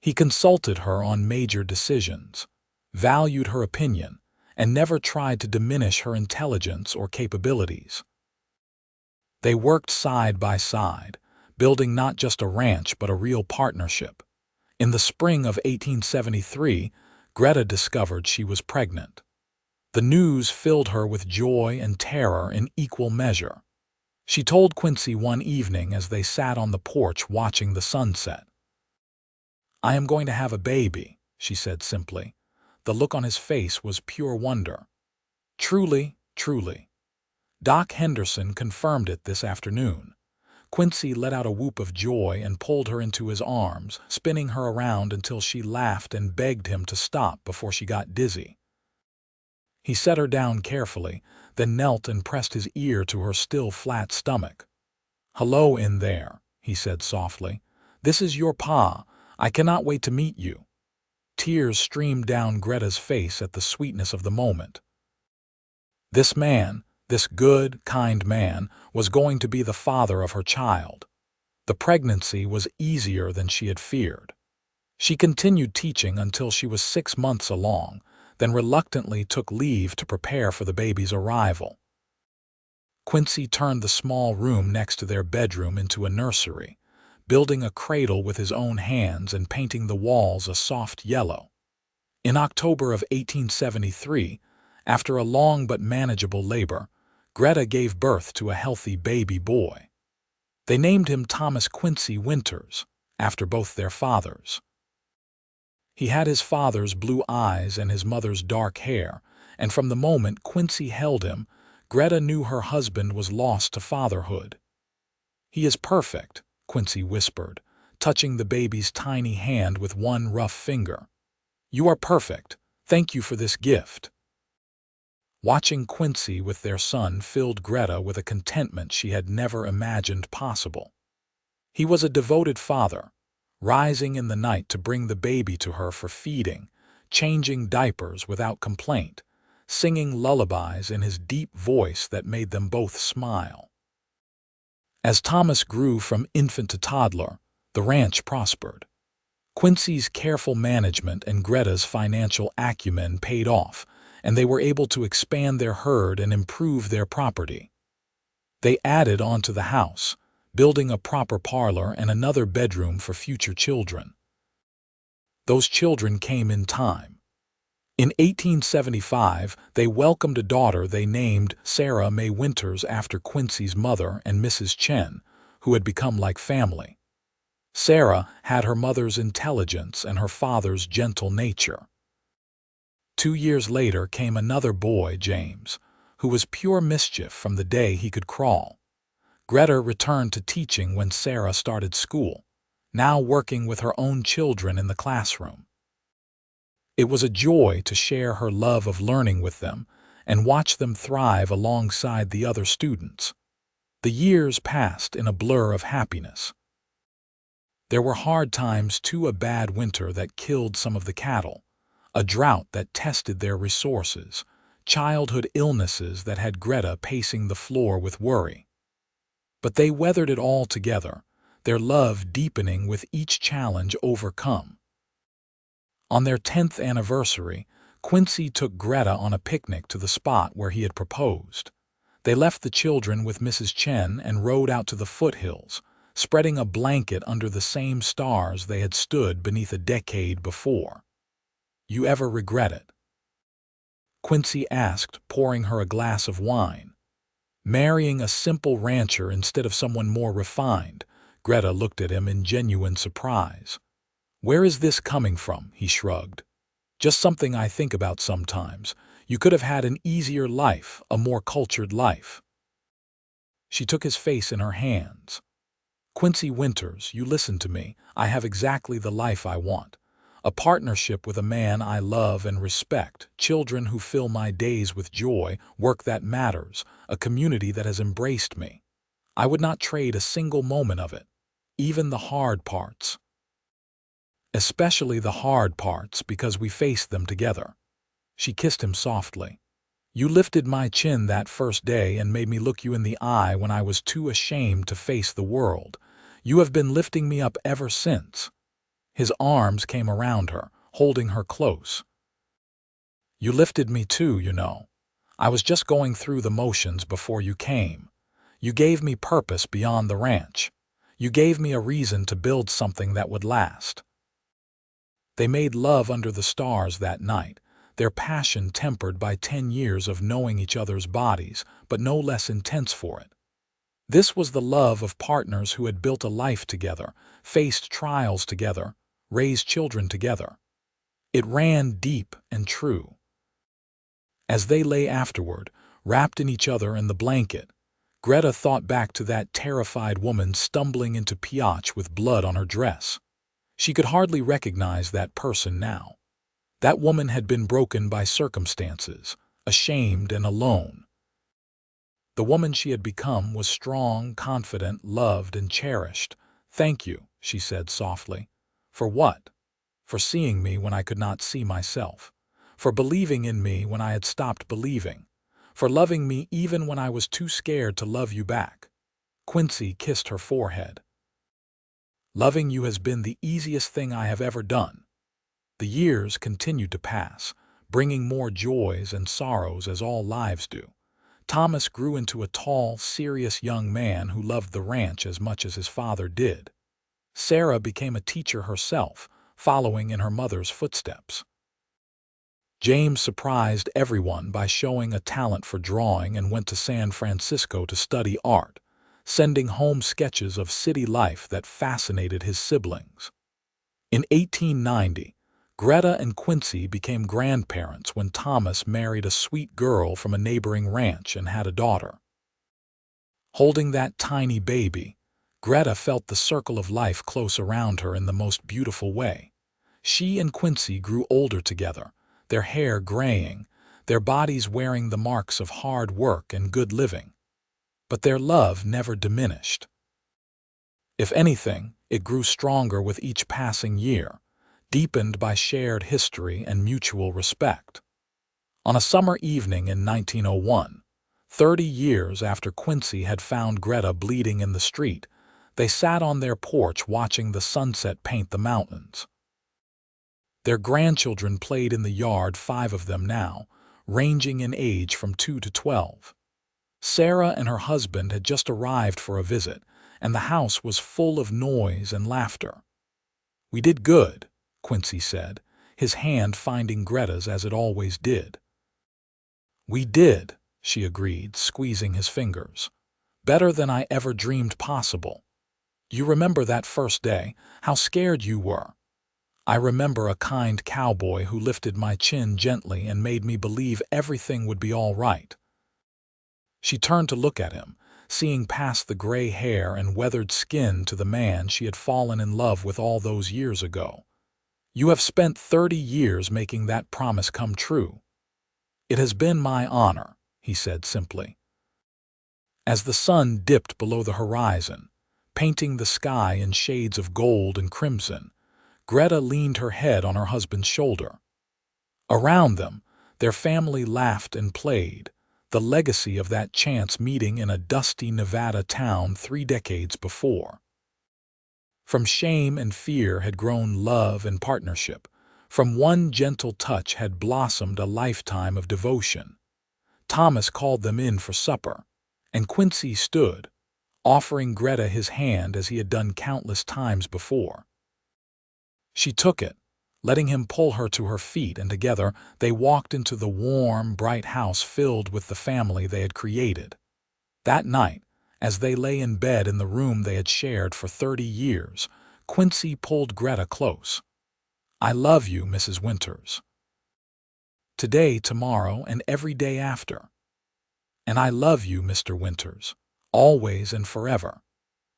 He consulted her on major decisions, valued her opinion, and never tried to diminish her intelligence or capabilities. They worked side by side, building not just a ranch but a real partnership. In the spring of 1873, Greta discovered she was pregnant. The news filled her with joy and terror in equal measure. She told Quincy one evening as they sat on the porch watching the sunset. "I am going to have a baby," she said simply. The look on his face was pure wonder. "Truly, truly." Doc Henderson confirmed it this afternoon. Quincy let out a whoop of joy and pulled her into his arms, spinning her around until she laughed and begged him to stop before she got dizzy. He set her down carefully, then knelt and pressed his ear to her still flat stomach. "Hello in there," he said softly. "This is your pa. I cannot wait to meet you." Tears streamed down Greta's face at the sweetness of the moment. This man, this good, kind man, was going to be the father of her child. The pregnancy was easier than she had feared. She continued teaching until she was 6 months along, then reluctantly took leave to prepare for the baby's arrival. Quincy turned the small room next to their bedroom into a nursery, building a cradle with his own hands and painting the walls a soft yellow. In October of 1873, after a long but manageable labor, Greta gave birth to a healthy baby boy. They named him Thomas Quincy Winters, after both their fathers. He had his father's blue eyes and his mother's dark hair, and from the moment Quincy held him, Greta knew her husband was lost to fatherhood. "He is perfect," Quincy whispered, touching the baby's tiny hand with one rough finger. "You are perfect. Thank you for this gift." Watching Quincy with their son filled Greta with a contentment she had never imagined possible. He was a devoted father, rising in the night to bring the baby to her for feeding, changing diapers without complaint, singing lullabies in his deep voice that made them both smile. As Thomas grew from infant to toddler, the ranch prospered. Quincy's careful management and Greta's financial acumen paid off, and they were able to expand their herd and improve their property. They added onto the house, building a proper parlor and another bedroom for future children. Those children came in time. In 1875, they welcomed a daughter they named Sarah May Winters after Quincy's mother and Mrs. Chen, who had become like family. Sarah had her mother's intelligence and her father's gentle nature. 2 years later came another boy, James, who was pure mischief from the day he could crawl. Greta returned to teaching when Sarah started school, now working with her own children in the classroom. It was a joy to share her love of learning with them and watch them thrive alongside the other students. The years passed in a blur of happiness. There were hard times too, a bad winter that killed some of the cattle, a drought that tested their resources, childhood illnesses that had Greta pacing the floor with worry. But they weathered it all together, their love deepening with each challenge overcome. On their 10th anniversary, Quincy took Greta on a picnic to the spot where he had proposed. They left the children with Mrs. Chen and rode out to the foothills, spreading a blanket under the same stars they had stood beneath a decade before. "You ever regret it?" Quincy asked, pouring her a glass of wine. Marrying a simple rancher instead of someone more refined, Greta looked at him in genuine surprise. "Where is this coming from?" he shrugged. "Just something I think about sometimes. You could have had an easier life, a more cultured life." She took his face in her hands. "Quincy Winters, you listen to me. I have exactly the life I want. A partnership with a man I love and respect, children who fill my days with joy, work that matters, a community that has embraced me. I would not trade a single moment of it, even the hard parts. Especially the hard parts because we faced them together." She kissed him softly. "You lifted my chin that first day and made me look you in the eye when I was too ashamed to face the world. You have been lifting me up ever since." His arms came around her, holding her close. "You lifted me too, you know. I was just going through the motions before you came. You gave me purpose beyond the ranch. You gave me a reason to build something that would last." They made love under the stars that night, their passion tempered by 10 years of knowing each other's bodies, but no less intense for it. This was the love of partners who had built a life together, faced trials together, raised children together. It ran deep and true. As they lay afterward, wrapped in each other in the blanket, Greta thought back to that terrified woman stumbling into Piotch with blood on her dress. She could hardly recognize that person now. That woman had been broken by circumstances, ashamed and alone. The woman she had become was strong, confident, loved, and cherished. "Thank you," she said softly. "For what?" "For seeing me when I could not see myself. For believing in me when I had stopped believing. For loving me even when I was too scared to love you back." Quincy kissed her forehead. "Loving you has been the easiest thing I have ever done." The years continued to pass, bringing more joys and sorrows as all lives do. Thomas grew into a tall, serious young man who loved the ranch as much as his father did. Sarah became a teacher herself, following in her mother's footsteps. James surprised everyone by showing a talent for drawing and went to San Francisco to study art, sending home sketches of city life that fascinated his siblings. In 1890, Greta and Quincy became grandparents when Thomas married a sweet girl from a neighboring ranch and had a daughter. Holding that tiny baby, Greta felt the circle of life close around her in the most beautiful way. She and Quincy grew older together, their hair graying, their bodies wearing the marks of hard work and good living. But their love never diminished. If anything, it grew stronger with each passing year, deepened by shared history and mutual respect. On a summer evening in 1901, 30 years after Quincy had found Greta bleeding in the street, they sat on their porch watching the sunset paint the mountains. Their grandchildren played in the yard, 5 of them now, ranging in age from 2 to 12. Sarah and her husband had just arrived for a visit, and the house was full of noise and laughter. "We did good," Quincy said, his hand finding Greta's as it always did. "We did," she agreed, squeezing his fingers. "Better than I ever dreamed possible. You remember that first day, how scared you were? I remember a kind cowboy who lifted my chin gently and made me believe everything would be all right." She turned to look at him, seeing past the gray hair and weathered skin to the man she had fallen in love with all those years ago. "You have spent 30 years making that promise come true." "It has been my honor," he said simply. As the sun dipped below the horizon, painting the sky in shades of gold and crimson, Greta leaned her head on her husband's shoulder. Around them, their family laughed and played, the legacy of that chance meeting in a dusty Nevada town 3 decades before. From shame and fear had grown love and partnership. From one gentle touch had blossomed a lifetime of devotion. Thomas called them in for supper, and Quincy stood, offering Greta his hand as he had done countless times before. She took it, letting him pull her to her feet, and together they walked into the warm, bright house filled with the family they had created. That night, as they lay in bed in the room they had shared for 30 years, Quincy pulled Greta close. "I love you, Mrs. Winters. Today, tomorrow, and every day after. And I love you, Mr. Winters, always and forever."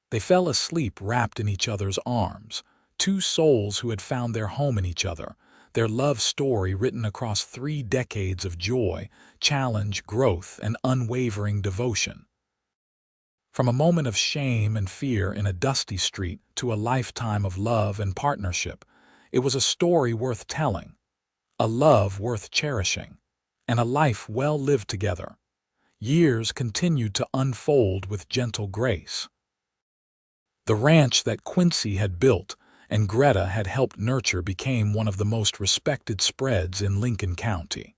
They fell asleep wrapped in each other's arms, 2 souls who had found their home in each other, their love story written across 3 decades of joy, challenge, growth, and unwavering devotion. From a moment of shame and fear in a dusty street to a lifetime of love and partnership, it was a story worth telling, a love worth cherishing, and a life well lived together. Years continued to unfold with gentle grace. The ranch that Quincy had built and Greta had helped nurture became one of the most respected spreads in Lincoln County.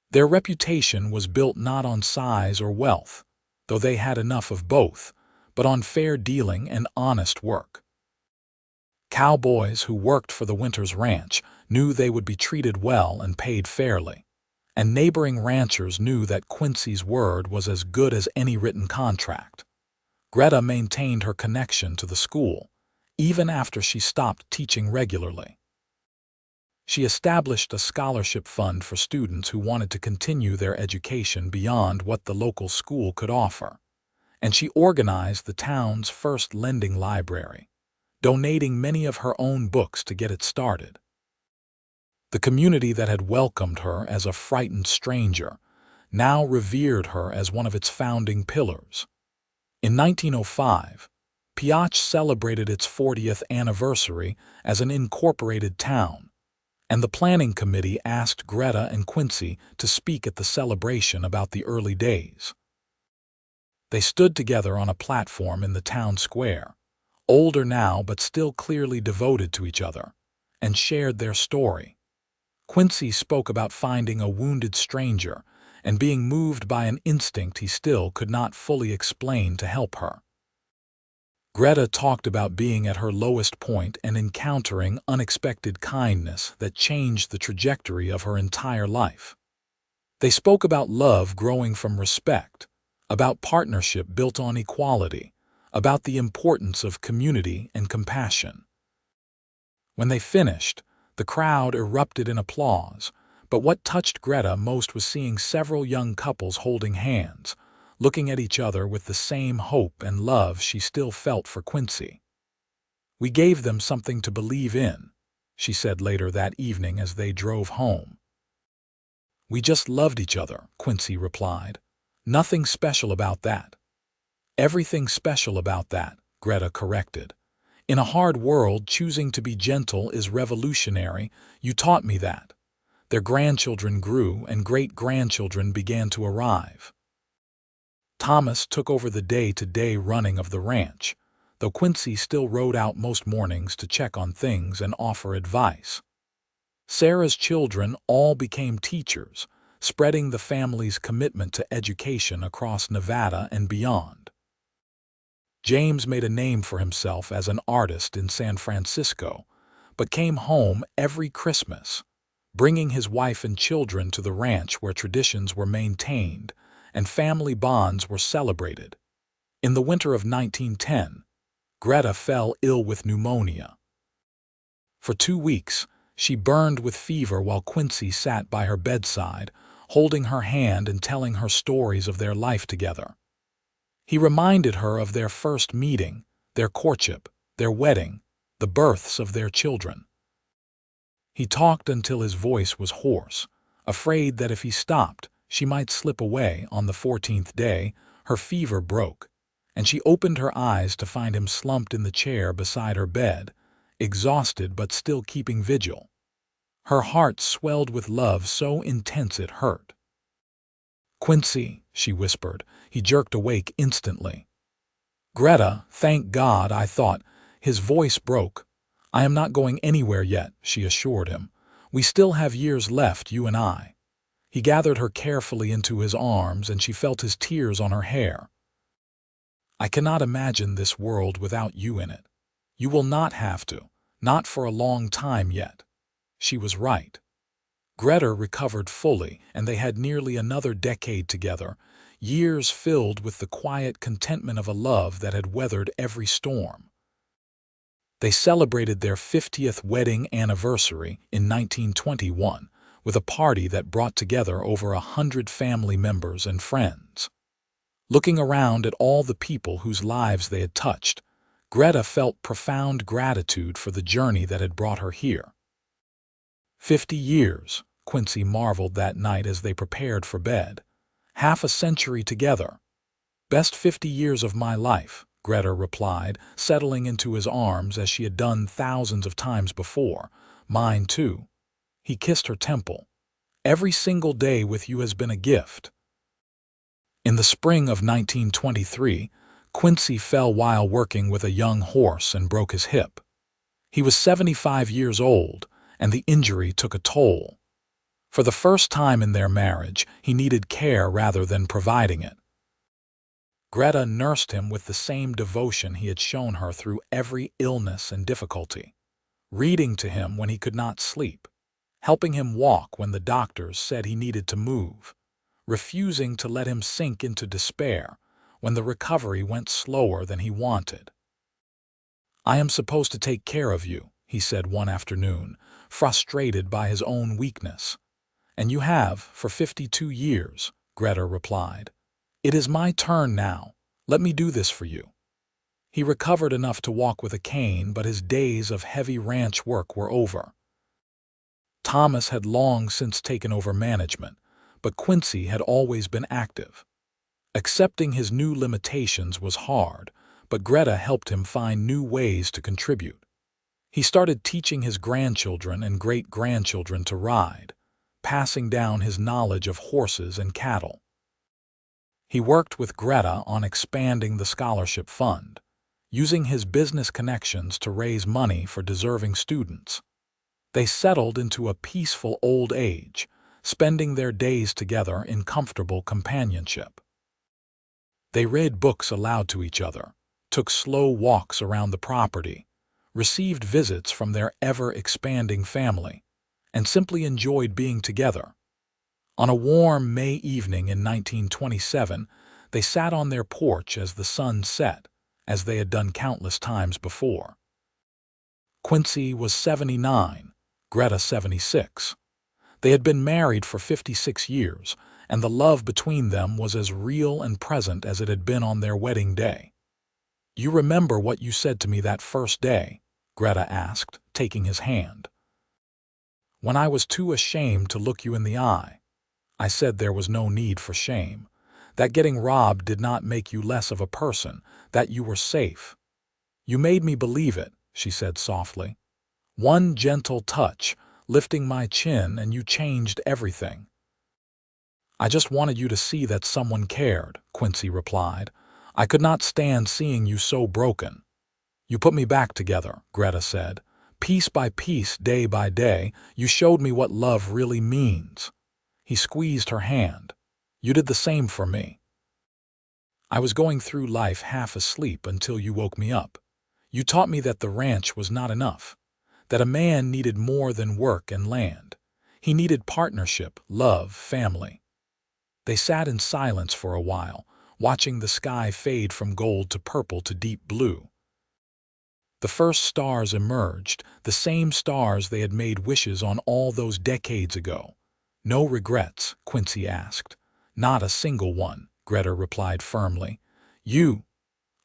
Their reputation was built not on size or wealth, though they had enough of both, but on fair dealing and honest work. Cowboys who worked for the Winters Ranch knew they would be treated well and paid fairly, and neighboring ranchers knew that Quincy's word was as good as any written contract. Greta maintained her connection to the school, even after she stopped teaching regularly. She established a scholarship fund for students who wanted to continue their education beyond what the local school could offer, and she organized the town's first lending library, donating many of her own books to get it started. The community that had welcomed her as a frightened stranger now revered her as one of its founding pillars. In 1905, Piach celebrated its 40th anniversary as an incorporated town, and the planning committee asked Greta and Quincy to speak at the celebration about the early days. They stood together on a platform in the town square, older now but still clearly devoted to each other, and shared their story. Quincy spoke about finding a wounded stranger and being moved by an instinct he still could not fully explain to help her. Greta talked about being at her lowest point and encountering unexpected kindness that changed the trajectory of her entire life. They spoke about love growing from respect, about partnership built on equality, about the importance of community and compassion. When they finished, the crowd erupted in applause, but what touched Greta most was seeing several young couples holding hands, looking at each other with the same hope and love she still felt for Quincy. "We gave them something to believe in," she said later that evening as they drove home. "We just loved each other," Quincy replied. "Nothing special about that." "Everything special about that," Greta corrected. "In a hard world, choosing to be gentle is revolutionary. You taught me that." Their grandchildren grew and great-grandchildren began to arrive. Thomas took over the day-to-day running of the ranch, though Quincy still rode out most mornings to check on things and offer advice. Sarah's children all became teachers, spreading the family's commitment to education across Nevada and beyond. James made a name for himself as an artist in San Francisco, but came home every Christmas, bringing his wife and children to the ranch where traditions were maintained and family bonds were celebrated. In the winter of 1910, Greta fell ill with pneumonia. For 2 weeks, she burned with fever while Quincy sat by her bedside, holding her hand and telling her stories of their life together. He reminded her of their first meeting, their courtship, their wedding, the births of their children. He talked until his voice was hoarse, afraid that if he stopped, she might slip away. On the 14th day, her fever broke, and she opened her eyes to find him slumped in the chair beside her bed, exhausted but still keeping vigil. Her heart swelled with love so intense it hurt. "Quincy," she whispered. He jerked awake instantly. "Greta, thank God," I thought. His voice broke. "I am not going anywhere yet," she assured him. "We still have years left, you and I." He gathered her carefully into his arms, and she felt his tears on her hair. "I cannot imagine this world without you in it. You will not have to, not for a long time yet." She was right. Greta recovered fully, and they had nearly another decade together, years filled with the quiet contentment of a love that had weathered every storm. They celebrated their 50th wedding anniversary in 1921 with a party that brought together over 100 family members and friends. Looking around at all the people whose lives they had touched, Greta felt profound gratitude for the journey that had brought her here. 50 years, Quincy marveled that night as they prepared for bed. Half a century together. "Best 50 years of my life," Greta replied, settling into his arms as she had done thousands of times before. "Mine too." He kissed her temple. "Every single day with you has been a gift." In the spring of 1923, Quincy fell while working with a young horse and broke his hip. He was 75 years old, and the injury took a toll. For the first time in their marriage, he needed care rather than providing it. Greta nursed him with the same devotion he had shown her through every illness and difficulty, reading to him when he could not sleep, helping him walk when the doctors said he needed to move, refusing to let him sink into despair when the recovery went slower than he wanted. "I am supposed to take care of you," he said one afternoon, frustrated by his own weakness. "And you have, for 52 years, Greta replied. "It is my turn now. Let me do this for you." He recovered enough to walk with a cane, but his days of heavy ranch work were over. Thomas had long since taken over management, but Quincy had always been active. Accepting his new limitations was hard, but Greta helped him find new ways to contribute. He started teaching his grandchildren and great-grandchildren to ride, passing down his knowledge of horses and cattle. He worked with Greta on expanding the scholarship fund, using his business connections to raise money for deserving students. They settled into a peaceful old age, spending their days together in comfortable companionship. They read books aloud to each other, took slow walks around the property, received visits from their ever-expanding family, and simply enjoyed being together. On a warm May evening in 1927, they sat on their porch as the sun set, as they had done countless times before. Quincy was 79, Greta 76. They had been married for 56 years, and the love between them was as real and present as it had been on their wedding day. "You remember what you said to me that first day?" Greta asked, taking his hand. "When I was too ashamed to look you in the eye. I said there was no need for shame, that getting robbed did not make you less of a person, that you were safe. You made me believe it," she said softly. "One gentle touch, lifting my chin, and you changed everything." "I just wanted you to see that someone cared," Quincy replied. "I could not stand seeing you so broken." "You put me back together," Greta said. "Piece by piece, day by day, you showed me what love really means." He squeezed her hand. "You did the same for me. I was going through life half asleep until you woke me up. You taught me that the ranch was not enough, that a man needed more than work and land. He needed partnership, love, family." They sat in silence for a while, watching the sky fade from gold to purple to deep blue. The first stars emerged, the same stars they had made wishes on all those decades ago. "No regrets?" Quincy asked. "Not a single one," Greta replied firmly.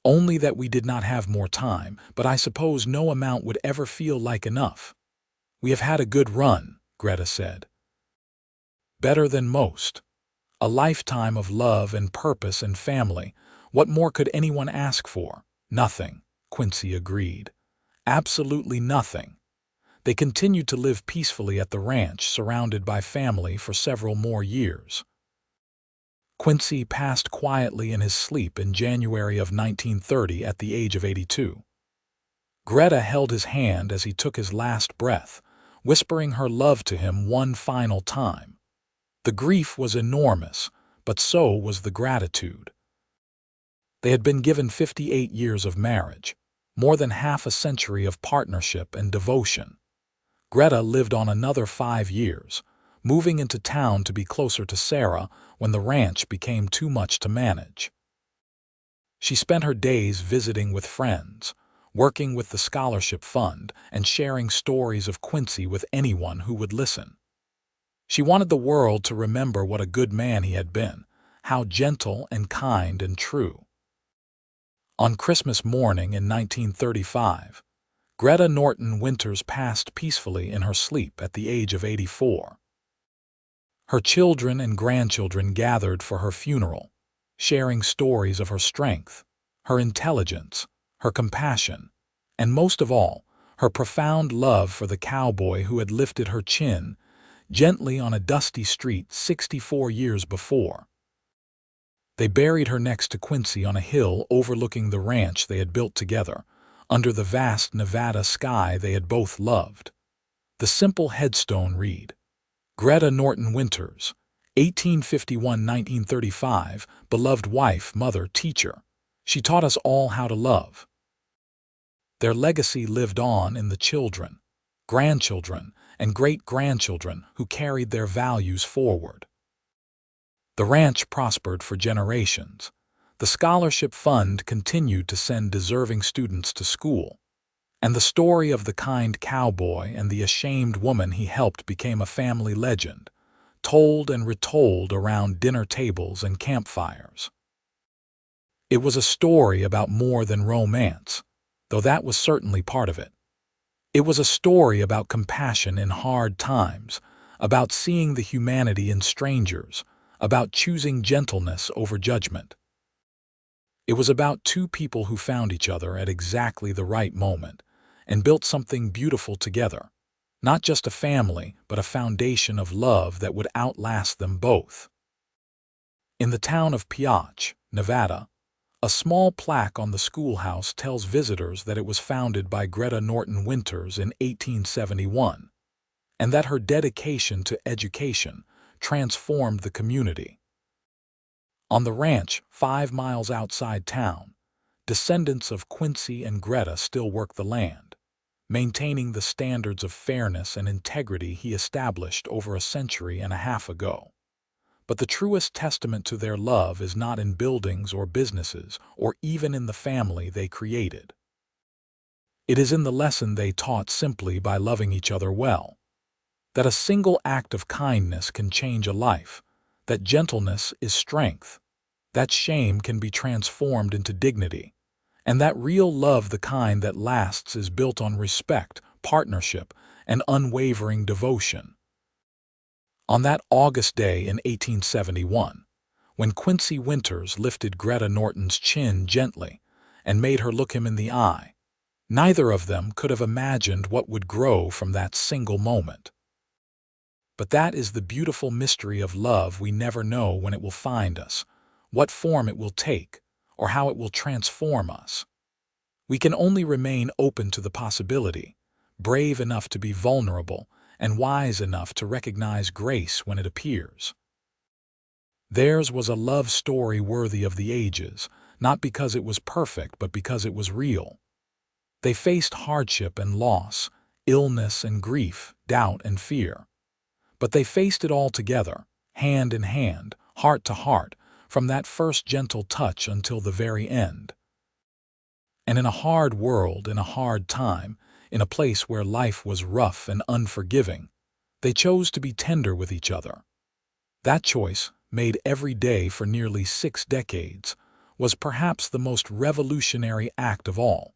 Only that we did not have more time, but I suppose no amount would ever feel like enough." "We have had a good run," Greta said. "Better than most. A lifetime of love and purpose and family. What more could anyone ask for?" "Nothing," Quincy agreed. "Absolutely nothing." They continued to live peacefully at the ranch, surrounded by family for several more years. Quincy passed quietly in his sleep in January of 1930 at the age of 82. Greta held his hand as he took his last breath, whispering her love to him one final time. The grief was enormous, but so was the gratitude. They had been given 58 years of marriage, more than half a century of partnership and devotion. Greta lived on another 5 years, moving into town to be closer to Sarah when the ranch became too much to manage. She spent her days visiting with friends, working with the scholarship fund, and sharing stories of Quincy with anyone who would listen. She wanted the world to remember what a good man he had been, how gentle and kind and true. On Christmas morning in 1935, Greta Norton Winters passed peacefully in her sleep at the age of 84. Her children and grandchildren gathered for her funeral, sharing stories of her strength, her intelligence, her compassion, and most of all, her profound love for the cowboy who had lifted her chin gently on a dusty street 64 years before. They buried her next to Quincy on a hill overlooking the ranch they had built together, under the vast Nevada sky they had both loved. The simple headstone read, "Greta Norton Winters, 1851–1935, beloved wife, mother, teacher. She taught us all how to love." Their legacy lived on in the children, grandchildren, and great-grandchildren who carried their values forward. The ranch prospered for generations. The scholarship fund continued to send deserving students to school, and the story of the kind cowboy and the ashamed woman he helped became a family legend, told and retold around dinner tables and campfires. It was a story about more than romance, though that was certainly part of it. It was a story about compassion in hard times, about seeing the humanity in strangers, about choosing gentleness over judgment. It was about two people who found each other at exactly the right moment and built something beautiful together. Not just a family, but a foundation of love that would outlast them both. In the town of Piach, Nevada, a small plaque on the schoolhouse tells visitors that it was founded by Greta Norton Winters in 1871, and that her dedication to education transformed the community. On the ranch 5 miles outside town, descendants of Quincy and Greta still work the land, maintaining the standards of fairness and integrity he established over a century and a half ago. But the truest testament to their love is not in buildings or businesses, or even in the family they created. It is in the lesson they taught simply by loving each other well. That a single act of kindness can change a life, that gentleness is strength, that shame can be transformed into dignity, and that real love, the kind that lasts, is built on respect, partnership, and unwavering devotion. On that August day in 1871, when Quincy Winters lifted Greta Norton's chin gently and made her look him in the eye, neither of them could have imagined what would grow from that single moment. But that is the beautiful mystery of love. We never know when it will find us, what form it will take, or how it will transform us. We can only remain open to the possibility, brave enough to be vulnerable, and wise enough to recognize grace when it appears. Theirs was a love story worthy of the ages, not because it was perfect, but because it was real. They faced hardship and loss, illness and grief, doubt and fear. But they faced it all together, hand in hand, heart to heart, from that first gentle touch until the very end. And in a hard world, in a hard time, in a place where life was rough and unforgiving, they chose to be tender with each other. That choice, made every day for nearly 6 decades, was perhaps the most revolutionary act of all.